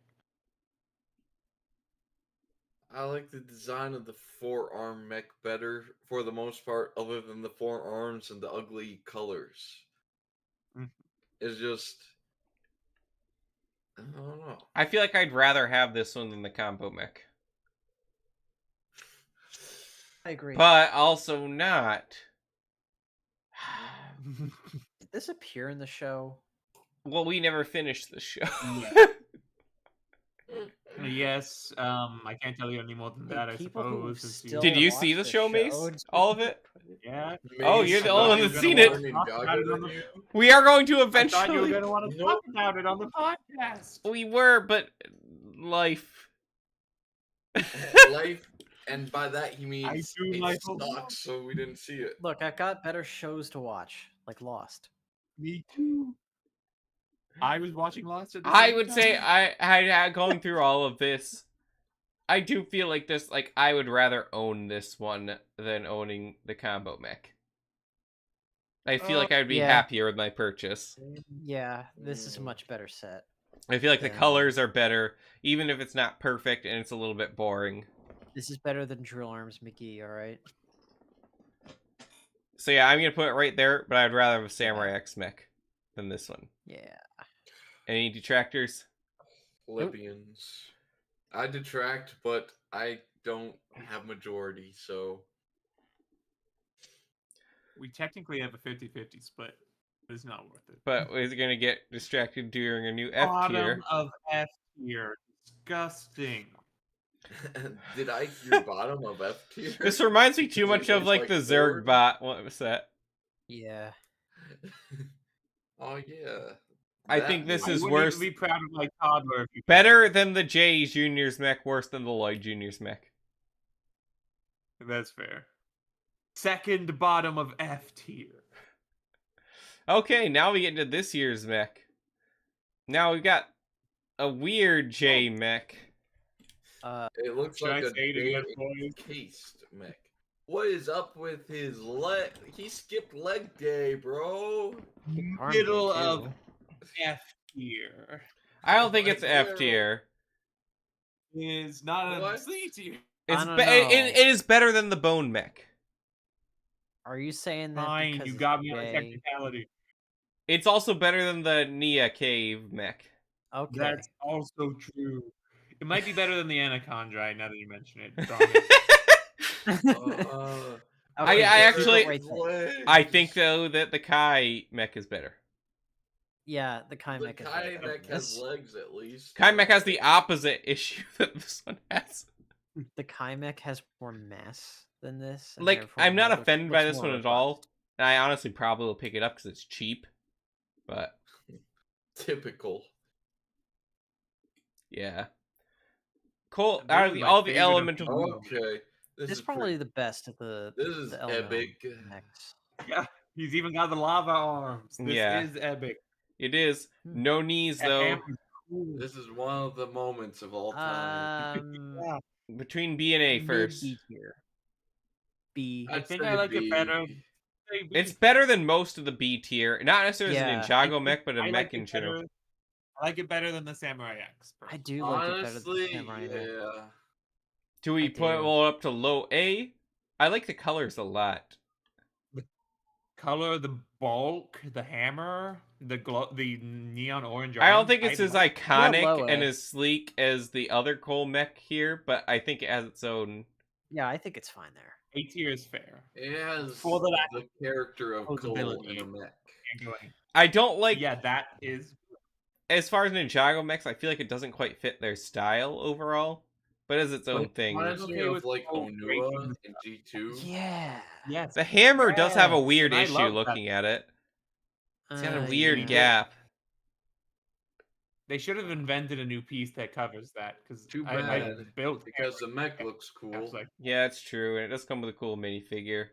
I like the design of the 4-arm mech better for the most part, other than the 4 arms and the ugly colors. Mhm. It's just, I don't know. I feel like I'd rather have this one than the combo mech. I agree. But also not. Did this appear in the show? Well, we never finished the show. Yes, I can't tell you any more than Hey, that, I people who suppose. since still Did you watch see the the show, Mace? show, All of it? Yeah. Oh, you're the only one that's seen it. We are going to I thought you were eventually. going to want to talk about it on the podcast. We were, but life. Life, and by that he means do it like sucks, so we didn't see it. Look, I've got better shows to watch, like Lost. Me too. I was watching Lost at the I same would say time. going through all of this, I do feel like this, like, I would rather own this one than owning the combo mech. I feel like I would be Yeah. happier with my purchase. Yeah, this is a much better set. I feel like the Yeah. colors are better, even if it's not perfect and it's a little bit boring. This is better than Drill Arms McGee, alright? So yeah, I'm gonna put it right there, but I'd rather have a Samurai X mech than this one. Yeah. Any detractors? Libyans. I detract, but I don't have majority, so We technically have a 50-50 split. But it's not worth it. But is it gonna get distracted during a new F tier? Bottom of F tier. Disgusting. did I hear bottom of F tier? This reminds me too much of like the Ford? Zergbot. What was that? Yeah. Oh yeah. I That think this I is wouldn't worse. even be proud of my toddler if you Better than the J Junior's mech, worse than the Lloyd Junior's mech. That's fair. Second bottom of F tier. Okay, now we get into this year's mech. Now we've got a weird J mech. It looks Should like I a say it again, big boys? encased mech. What is up with his leg? He skipped leg day, bro. Arm Middle day, of too. F tier. I don't think my it's F God. tier. Is not a What? C tier. It's don't it know. is better than the Bone mech. Are you saying that Fine, because you it's got me on a J? technicality. It's also better than the Nia Cave mech. Okay. That's also true. It might be better than the Anaconda now that you mention it. Darn it. Okay, I just keep it actually- right there. I think though that the Kai mech is better. Yeah, the The Kaimech is way Kai better mech than has this. legs at least. Kai mech has the opposite issue that this one has. The Kaimech has more mass than this. And Like, therefore I'm not looks offended by this more one at robust. all. And I honestly probably will pick it up because it's cheap. But Typical. yeah, Cole. This Out is of my all the favorite of elemental, the- Okay. This This is is probably pretty- the best of the This is elemental epic. mechs. Yeah, he's even got the lava arms. This Yeah. is epic. it is no knees That though. hammer's cool. This is one of the moments of all time. Yeah. Between B and A Mid first, B tier. B. I I'd think say I like B. it better. Say B. it's better than most of the B tier. Not necessarily Yeah. as a I Ninjago think mech, but a I mech like in it general. better. I like it better than the Samurai X. I personally. do like it better than Honestly, Samurai mech. yeah. Do we I put it do. all up to low A? I like the colors a lot. Color, the bulk, the hammer, the glow, the neon orange. I don't arms, think it's I as like- iconic low and A. as sleek as the other Cole mech here, but I think it has its own. Yeah, I think it's fine there. A tier is fair. It has For the the character of Cole posability. in a mech. And going, I don't like, yeah, that is. as far as Ninjago mechs, I feel like it doesn't quite fit their style overall, but as its own Like, thing. reminds me Okay of with like Cole Onua breaking in G2. Yeah. Yes. The hammer does have a Yes, weird and I issue love that. looking at it. It's got a Uh, weird yeah. gap. They should have invented a new piece that covers that because Too I bad, built because the mech looks I was cool. like, Yeah, it's true, and it does come with a cool minifigure.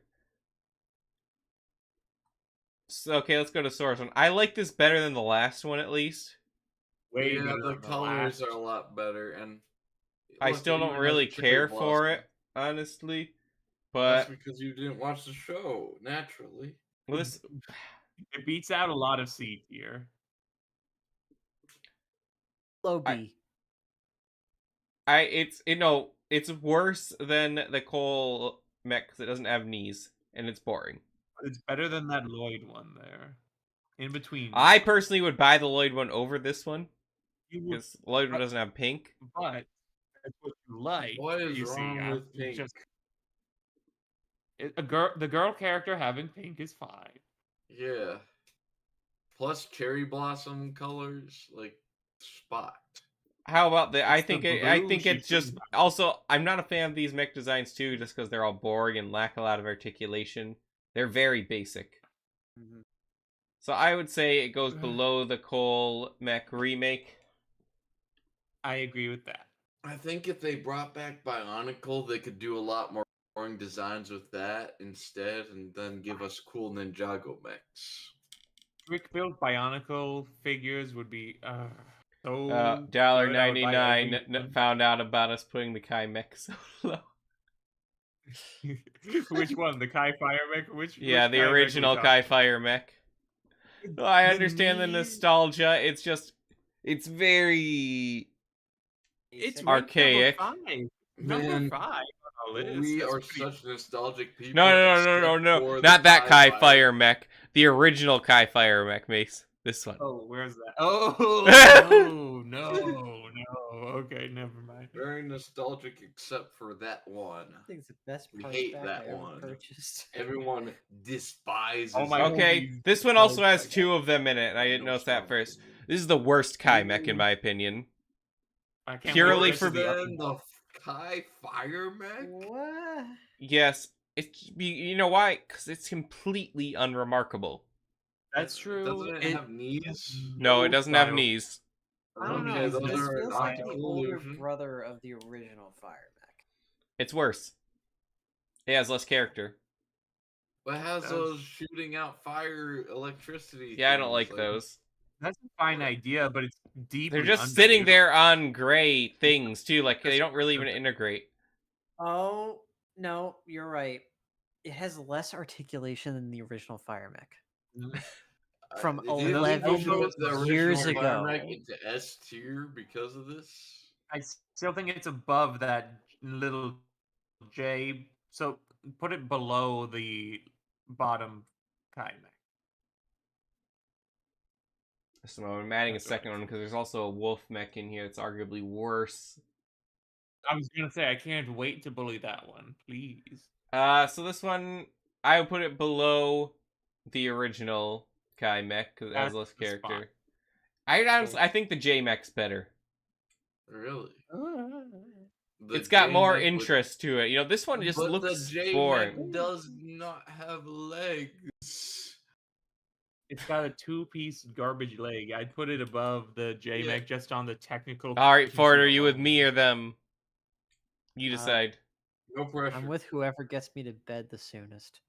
So, okay, let's go to Source one. I like this better than the last one, at least. way Yeah, better the than colors last. are a lot better, and I look, still it don't even really has cherry care for blossom. it, honestly. That's But because you didn't watch the show, naturally. well, this, It beats out a lot of C tier. Low B. it's worse than the Cole mech because it doesn't have knees and it's boring. But it's better than that Lloyd one there. In between. I personally would buy the Lloyd one over this one You would, because Lloyd one doesn't have pink. but that's what you like. What is you see, wrong with it's pink? the girl character having pink is fine. Yeah. Plus cherry blossom colors, like spot. How about the? I It's the think I blue think she it's just couldn't- also I'm not a fan of these mech designs too, just because they're all boring and lack a lot of articulation. They're very basic. Mhm. So I would say it goes below the Cole mech remake. I agree with that. I think if they brought back Bionicle, they could do a lot more boring designs with that instead, and then give us cool Ninjago mechs. Brick built Bionicle figures would be so $1.99 good. I would buy every one. found out about us putting the Kai mech so low. Which one? The Kai Fire Mech? Yeah, which the Kai mech we original talking Kai about? Fire mech. Oh, I The understand the knees- nostalgia. It's just, it's very It's Basic. ranked archaic. Number 5. Man, Number 5 on our list. We That's are pretty- such nostalgic people. No. except for the Not that Kai Fire. Fire mech. The original Kai Fire mech, Mace. This one. Oh, where's that? Oh no. Okay, never mind. Very nostalgic, except for that one. I think it's the best We part hate back that I ever one. purchased. Everyone despises. Oh my it. Okay, God. this one also has 2 of them in it, and I didn't No notice that strong first. opinion. This is the worst Kai mech, in my opinion. I can't Purely wait for- to the Then the Kai Fire mech. What? Yes, you know why? Because it's completely unremarkable. That's true. Doesn't it It- have knees? No, it doesn't have style. knees. I don't know. Okay, those This are feels an like the optical older illusion. brother of the original Fire Mech. It's worse. It has less character. But it has Does. those shooting out fire electricity. Yeah, I don't things, like those. That's a fine idea, but it's deeply They're just sitting underutilized. there on gray things, too. Like, they don't really even integrate. Oh, no, you're right. It has less articulation than the original Fire Mech. From Did you 11 put the original years Fire ago. Mech into S tier because of this? I still think it's above that little J. So put it below the bottom Kai mech. So I'm adding That's a what I second one think. because there's also a wolf mech in here that's arguably worse. I was gonna say I can't wait to bully that one. Please. So this one, I would put it below the original Kai mech because it has That's less the spot. character. I think the J mech's better. Really? The It's got more J-Mech with- interest to it. You know, this one just But the looks J-Mech boring. does not have legs. It's got a 2-piece garbage leg. I'd put it above the J Yeah. mech just on the technical. All right, Ford, are PC you with me or alone. them? You decide. No pressure. I'm with whoever gets me to bed the soonest.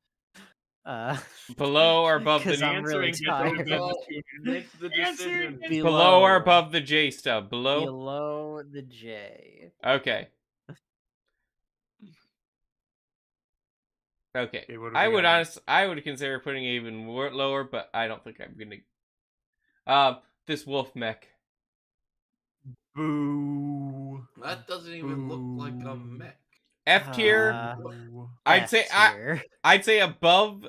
Below or above the 'cause I'm really Answering gets over tired. bed Well, the make the Answering decision. is Below or above the J stub? Below? Below the J. Okay. Okay. Okay, what do we got? I would consider putting it even lower, but I don't think I'm gonna. This wolf mech. Boo. That doesn't even look like a Boo. mech. F tier. Boo. I'd say F-tier. I'd say above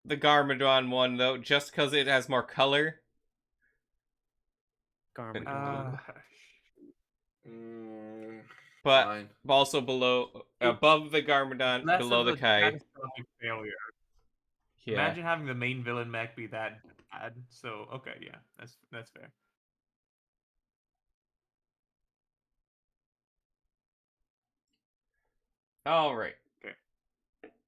the Garmadon one though, just because it has more color. Garmadon. But Fine. also above the Garmadon, Less below of the a Kai. catastrophic failure. Yeah. Imagine having the main villain mech be that bad. So okay, yeah, that's fair. All right. Okay.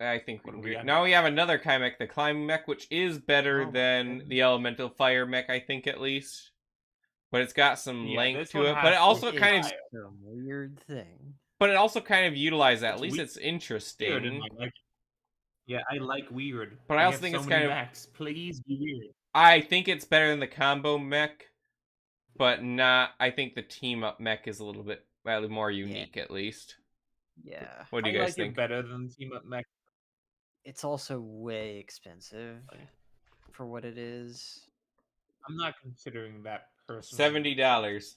I think What do we we can got? now we have another Kai mech, the Climb mech, which is better Oh, than okay. the Elemental Fire mech, I think at least. But it's got some Yeah, length this to one it. But has it also some kind of style. Some weird thing. utilized that. At It's least weird. it's Weird and interesting. I like it. Yeah, I like weird. But I We also have think so it's many kind of mechs. Please be weird. I think it's better than the combo mech, but not. I think the team up mech is a little bit more unique, at least. Yeah. What do I you guys like think? it better than Team Up Mech. It's also way expensive for what it is. I'm not considering that personally. $70.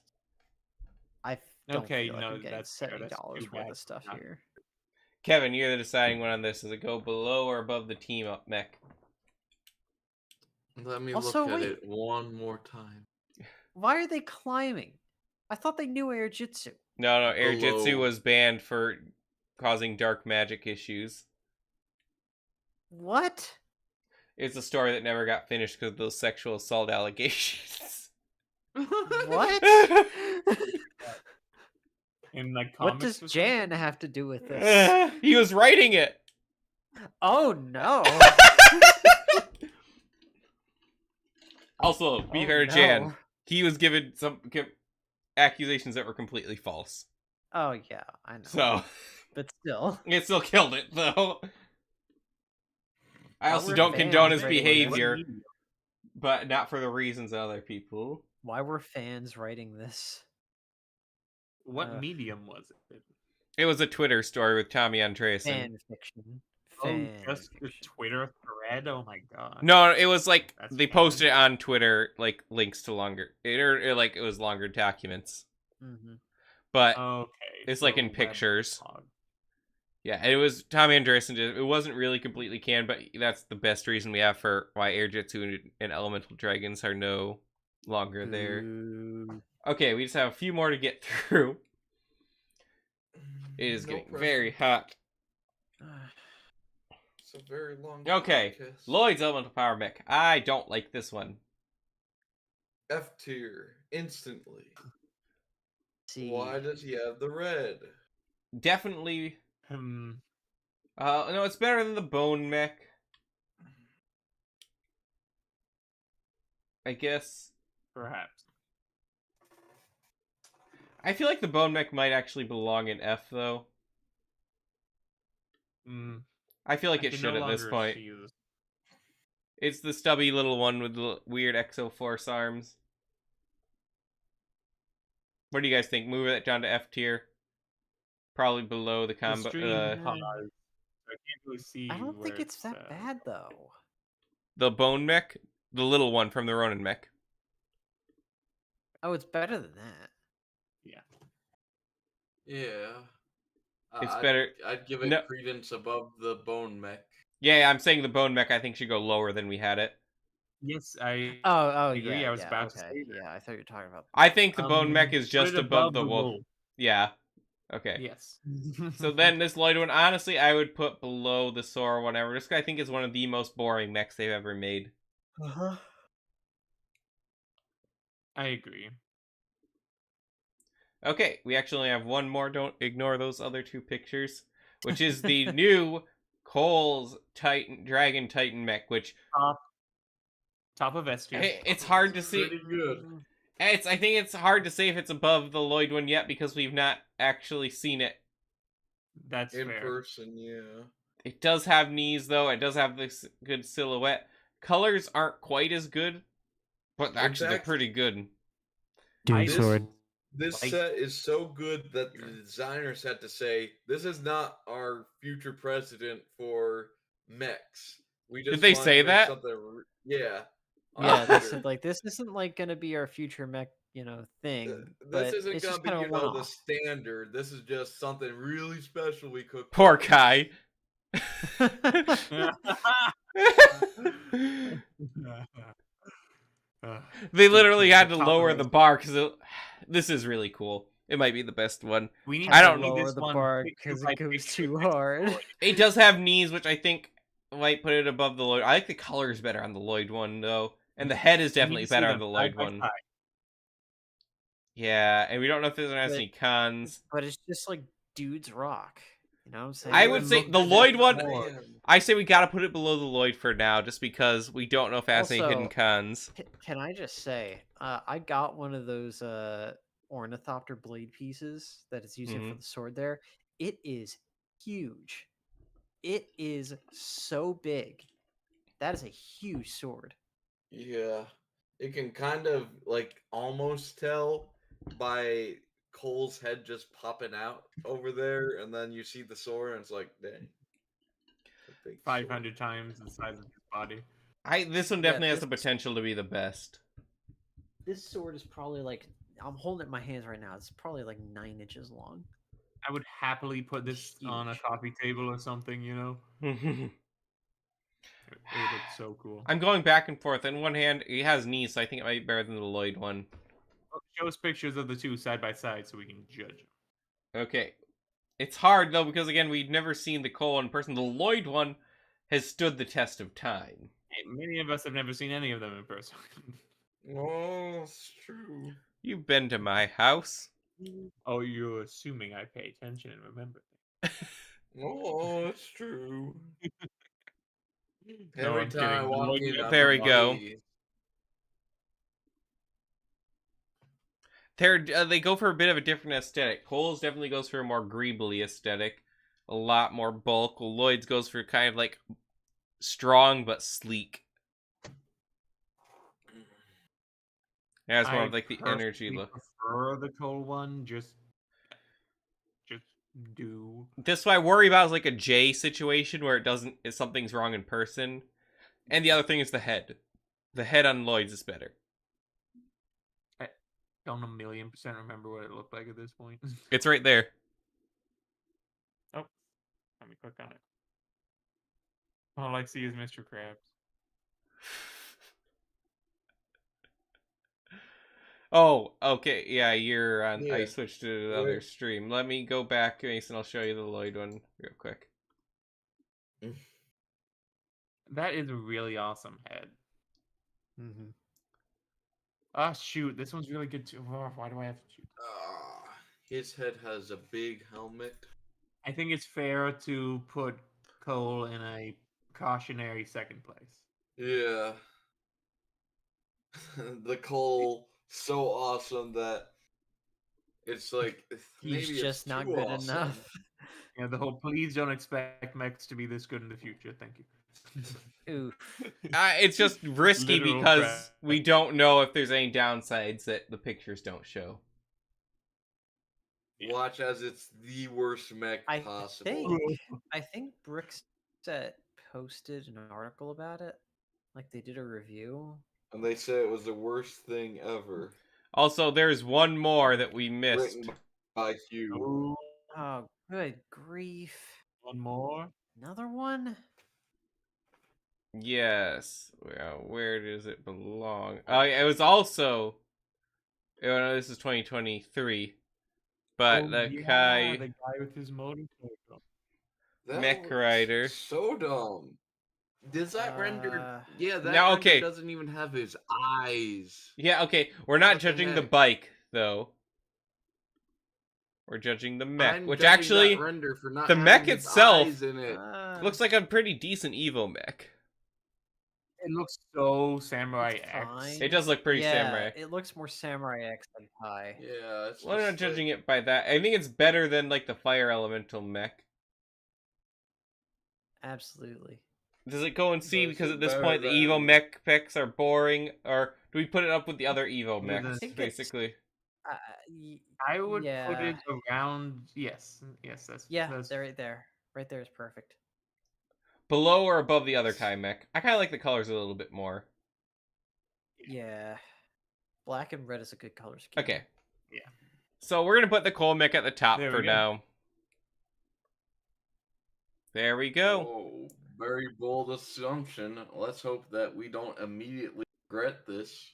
I don't Okay, feel like no, I'm getting that's fair. That's $70 too worth bad. of stuff Not- here. Kevin, you're the deciding one on this. Does it go below or above the team up mech? Let me Also, look at wait. it one more time. Why are they climbing? I thought they knew air jitsu. No, Air Jitsu Below. was banned for causing dark magic issues. What? It's a story that never got finished because of those sexual assault allegations. What? In like What comics does or Jan something? have to do with this? He was writing it. Oh no! Also, be Oh, fair to Jan, no. he was given some accusations that were completely false. Oh yeah, I know. So But still, it still killed it, though. I Why also were don't fans condone his writing behavior, What medium? but not for the reasons of other people. why were fans writing this? What medium was it? It was a Twitter story with Tommy Andreasen. Fan fiction. Oh, Fan just the fiction. Twitter thread. Oh my god. No, it was like That's they fine. posted it on Twitter, like links to longer, like it was longer documents. Mm-hmm. But Okay. it's like in web pictures. blog. Yeah, it was Tommy Andreasen did. It wasn't really completely canned, but that's the best reason we have for why Air Jitsu and Elemental Dragons are no longer there. Boo. Okay, we just have a few more to get through. It is No getting pressure. very hot. It's a very long Okay, podcast. Lloyd's Elemental Power Mech. I don't like this one. F tier instantly. See, Why does he have the red? Definitely. Hmm. No, it's better than the Bone Mech. I guess. Perhaps. I feel like the Bone Mech might actually belong in F, though. Hmm. I feel like I it can should no at this longer point. see this. It's the stubby little one with the weird Exo Force arms. What do you guys think? Move it down to F tier. Probably below the The combo. stream paused. I can't really see. I don't think where it's that bad though. The Bone Mech, the little one from the Ronin Mech. Oh, it's better than that. Yeah. Yeah. It's I'd- better. I'd give it No. credence above the bone mech. Yeah, I'm saying the bone mech I think should go lower than we had it. Yes, I Oh, agree. yeah, I was yeah, about to okay, say that. yeah. I thought you were talking about. I think the bone mech is Put just it above above the the wolf. wolf. Yeah. Okay. Yes. So then this Lloyd one, honestly, I would put below the Sora whatever. This guy I think is one of the most boring mechs they've ever made. Uh-huh. I agree. Okay, we actually have one more. Don't ignore those other two pictures, which is the new Cole's Dragon Titan mech, which Top of S tier. it's hard to see. Pretty good. I think it's hard to say if it's above the Lloyd one yet because we've not actually seen it. That's In fair. person, yeah. It does have knees though. It does have this good silhouette. Colors aren't quite as good, but actually they're pretty good. Doom This- sword. This Like- set is so good that the designers had to say, "This is not our future precedent for mechs." We just they wanted say to make that? something yeah. on Yeah, they Twitter. said like this isn't like gonna be our future mech, thing. This but isn't it's gonna just be, kind of a the one-off. standard. This is just something really special we cooked. Poor up. Kai. They literally had to Top of lower the the bar because this is really cool. It might be the best one. We need I to don't- see lower this the one bar picture because by it goes picture too next to hard. Lloyd. It does have knees, which I think might put it above the Lloyd. I like the colors better on the Lloyd one though, and the head is We need definitely to see better them on the side Lloyd by one. side. Yeah, and we don't know if there's But- any cons. But it's just like dudes rock. You know what I'm saying? I It would would say look the good Lloyd as one. man. I say we gotta put it below the Lloyd for now, just because we don't know if it has any hidden Also- cons. Can I just say, I got one of those ornithopter blade pieces that it's using for Mhm. the sword there. It is huge. It is so big. That is a huge sword. Yeah. It can kind of like almost tell by Cole's head just popping out over there, and then you see the sword, and it's like, dang. It's a big sword. 500 times the size of his body. This one Yeah, definitely has the this- potential to be the best. This sword is probably like, I'm holding it in my hands right now. It's probably like 9 inches long. I would happily put this on a Huge. coffee table or something, you know? I'm It would look so cool. going back and forth. On one hand, he has knees, so I think it might be better than the Lloyd one. Show us pictures of the two side by side so we can judge. Okay. It's hard though because again we've never seen the Cole in person. The Lloyd one has stood the test of time. Hey, many of us have never seen any of them in person. Oh, it's true. You've been to my house. Oh, you're assuming I pay attention and remember Oh, it's true. No, Every I'm time I kidding. walk Lloyd in, Mech- I'm There we go. amazed. They go for a bit of a different aesthetic. Cole's definitely goes for a more greebly aesthetic, a lot more bulk. While Lloyd's goes for kind of like strong but sleek. It has more I of like the energy personally look. prefer the Cole one. Just do. This what I worry about is like a J situation where it doesn't. If something's wrong in person, and the other thing is the head. The head on Lloyd's is better. Don't 1,000,000% remember what it looked like at this point. It's right there. Let me click on it. All I see is Mr. Krabs. Oh, okay. Yeah, you're on. I Yeah. switched to the other Right. stream. Let me go back, Mason. I'll show you the Lloyd one real quick. That is a really awesome head. Mm-hmm. Ah, shoot. This one's really good too. Oh, why do I have to shoot? His head has a big helmet. I think it's fair to put Cole in a cautionary second place. Yeah. The Cole so awesome that it's like maybe He's it's just not too good awesome. enough. Yeah, the whole please don't expect mechs to be this good in the future. Thank you. Oof. It's just risky Literal because crap. we don't know if there's any downsides that the pictures don't show. Yeah. Watch as it's the worst mech I possible. think Brickset posted an article about it. Like they did a review. And they said it was the worst thing ever. Also, there's one more that we missed. Written by Hugh. Ooh, Oh, good grief. one more. Another one? Yes. Well, where does it belong? Oh, it was also. Oh, no, this is 2023. But Oh, the yeah, Kai the guy with his motorcycle. That Mech looks Rider. so dumb. Does that render? Yeah, that Now, render okay. doesn't even have his eyes. Yeah, okay. We're not What the judging the heck? bike, though. We're judging the mech, I'm which judging actually, that render for not the mech having his itself eyes in it. looks like a pretty decent Evo mech. It looks so Samurai It's X. fine. It does look pretty yeah, samurai. it looks more Samurai X than Kai. Yeah, it's Well, I'm not just judging like, it by that. I think it's better than, like, the Fire Elemental mech. Absolutely. Does it go in C? Does Because it at this better point, the Evo than- mech picks are boring? Or do we put it up with the other Evo Yeah, mechs, I think it's- basically? I would put Yeah. it around. Yes, that's Yeah, that's, they're right there. Right there is perfect. Below or above the other Kai mech? I kind of like the colors a little bit more. Yeah. Black and red is a good color scheme. Okay. Yeah. So we're going to put the coal mech at the top There we for go. now. There we go. whoa, very bold assumption. Let's hope that we don't immediately regret this.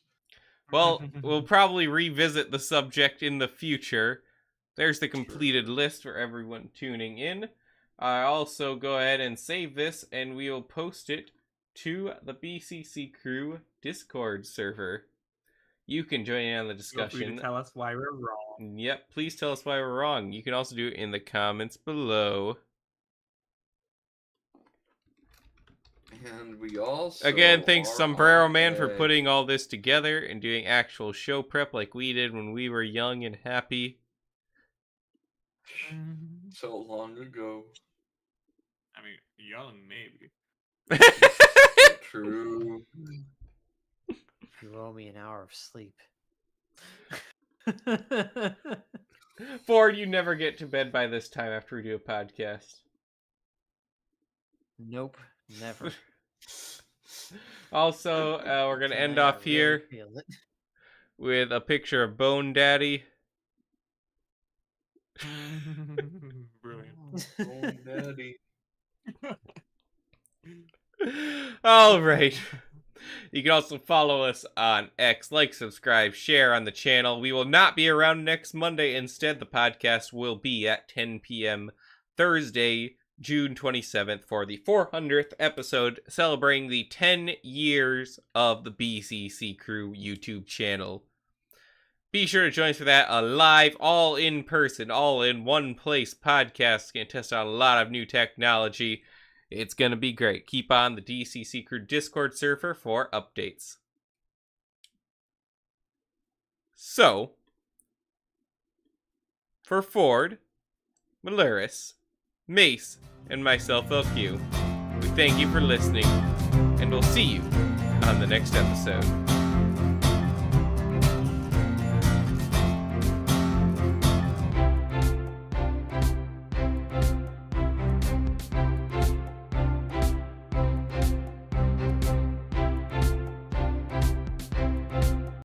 Well, we'll probably revisit the subject in the future. There's the completed list for everyone tuning in. I also go ahead and save this, and we will post it to the BCC Crew Discord server. You can join in on the Feel free discussion. to tell us why we're wrong. Yep, please tell us why we're wrong. You can also do it in the comments below. And we also Again, thanks are Sombrero on Man for a- putting all this together and doing actual show prep like we did when we were young and happy. so long ago. I mean, young maybe. True. You owe me an hour of sleep. Ford, you never get to bed by this time after we do a podcast. Nope, never. Also, we're going to end Tonight I off here really feel it. with a picture of Bone Daddy. Brilliant. Oh, daddy. All right. You can also follow us on X, like, subscribe, share on the channel. We will not be around next Monday. Instead, the podcast will be at 10 p.m. Thursday, June 27th for the 400th episode, celebrating the 10 years of the BCC Crew YouTube channel. Be sure to join us for that, a live, all in person, all in one place podcast. Going to test out a lot of new technology. It's going to be great. Keep on the DCC Crew Discord server for updates. So, for Ford, Maluris, Mace, and myself, LQ, we thank you for listening, and we'll see you on the next episode.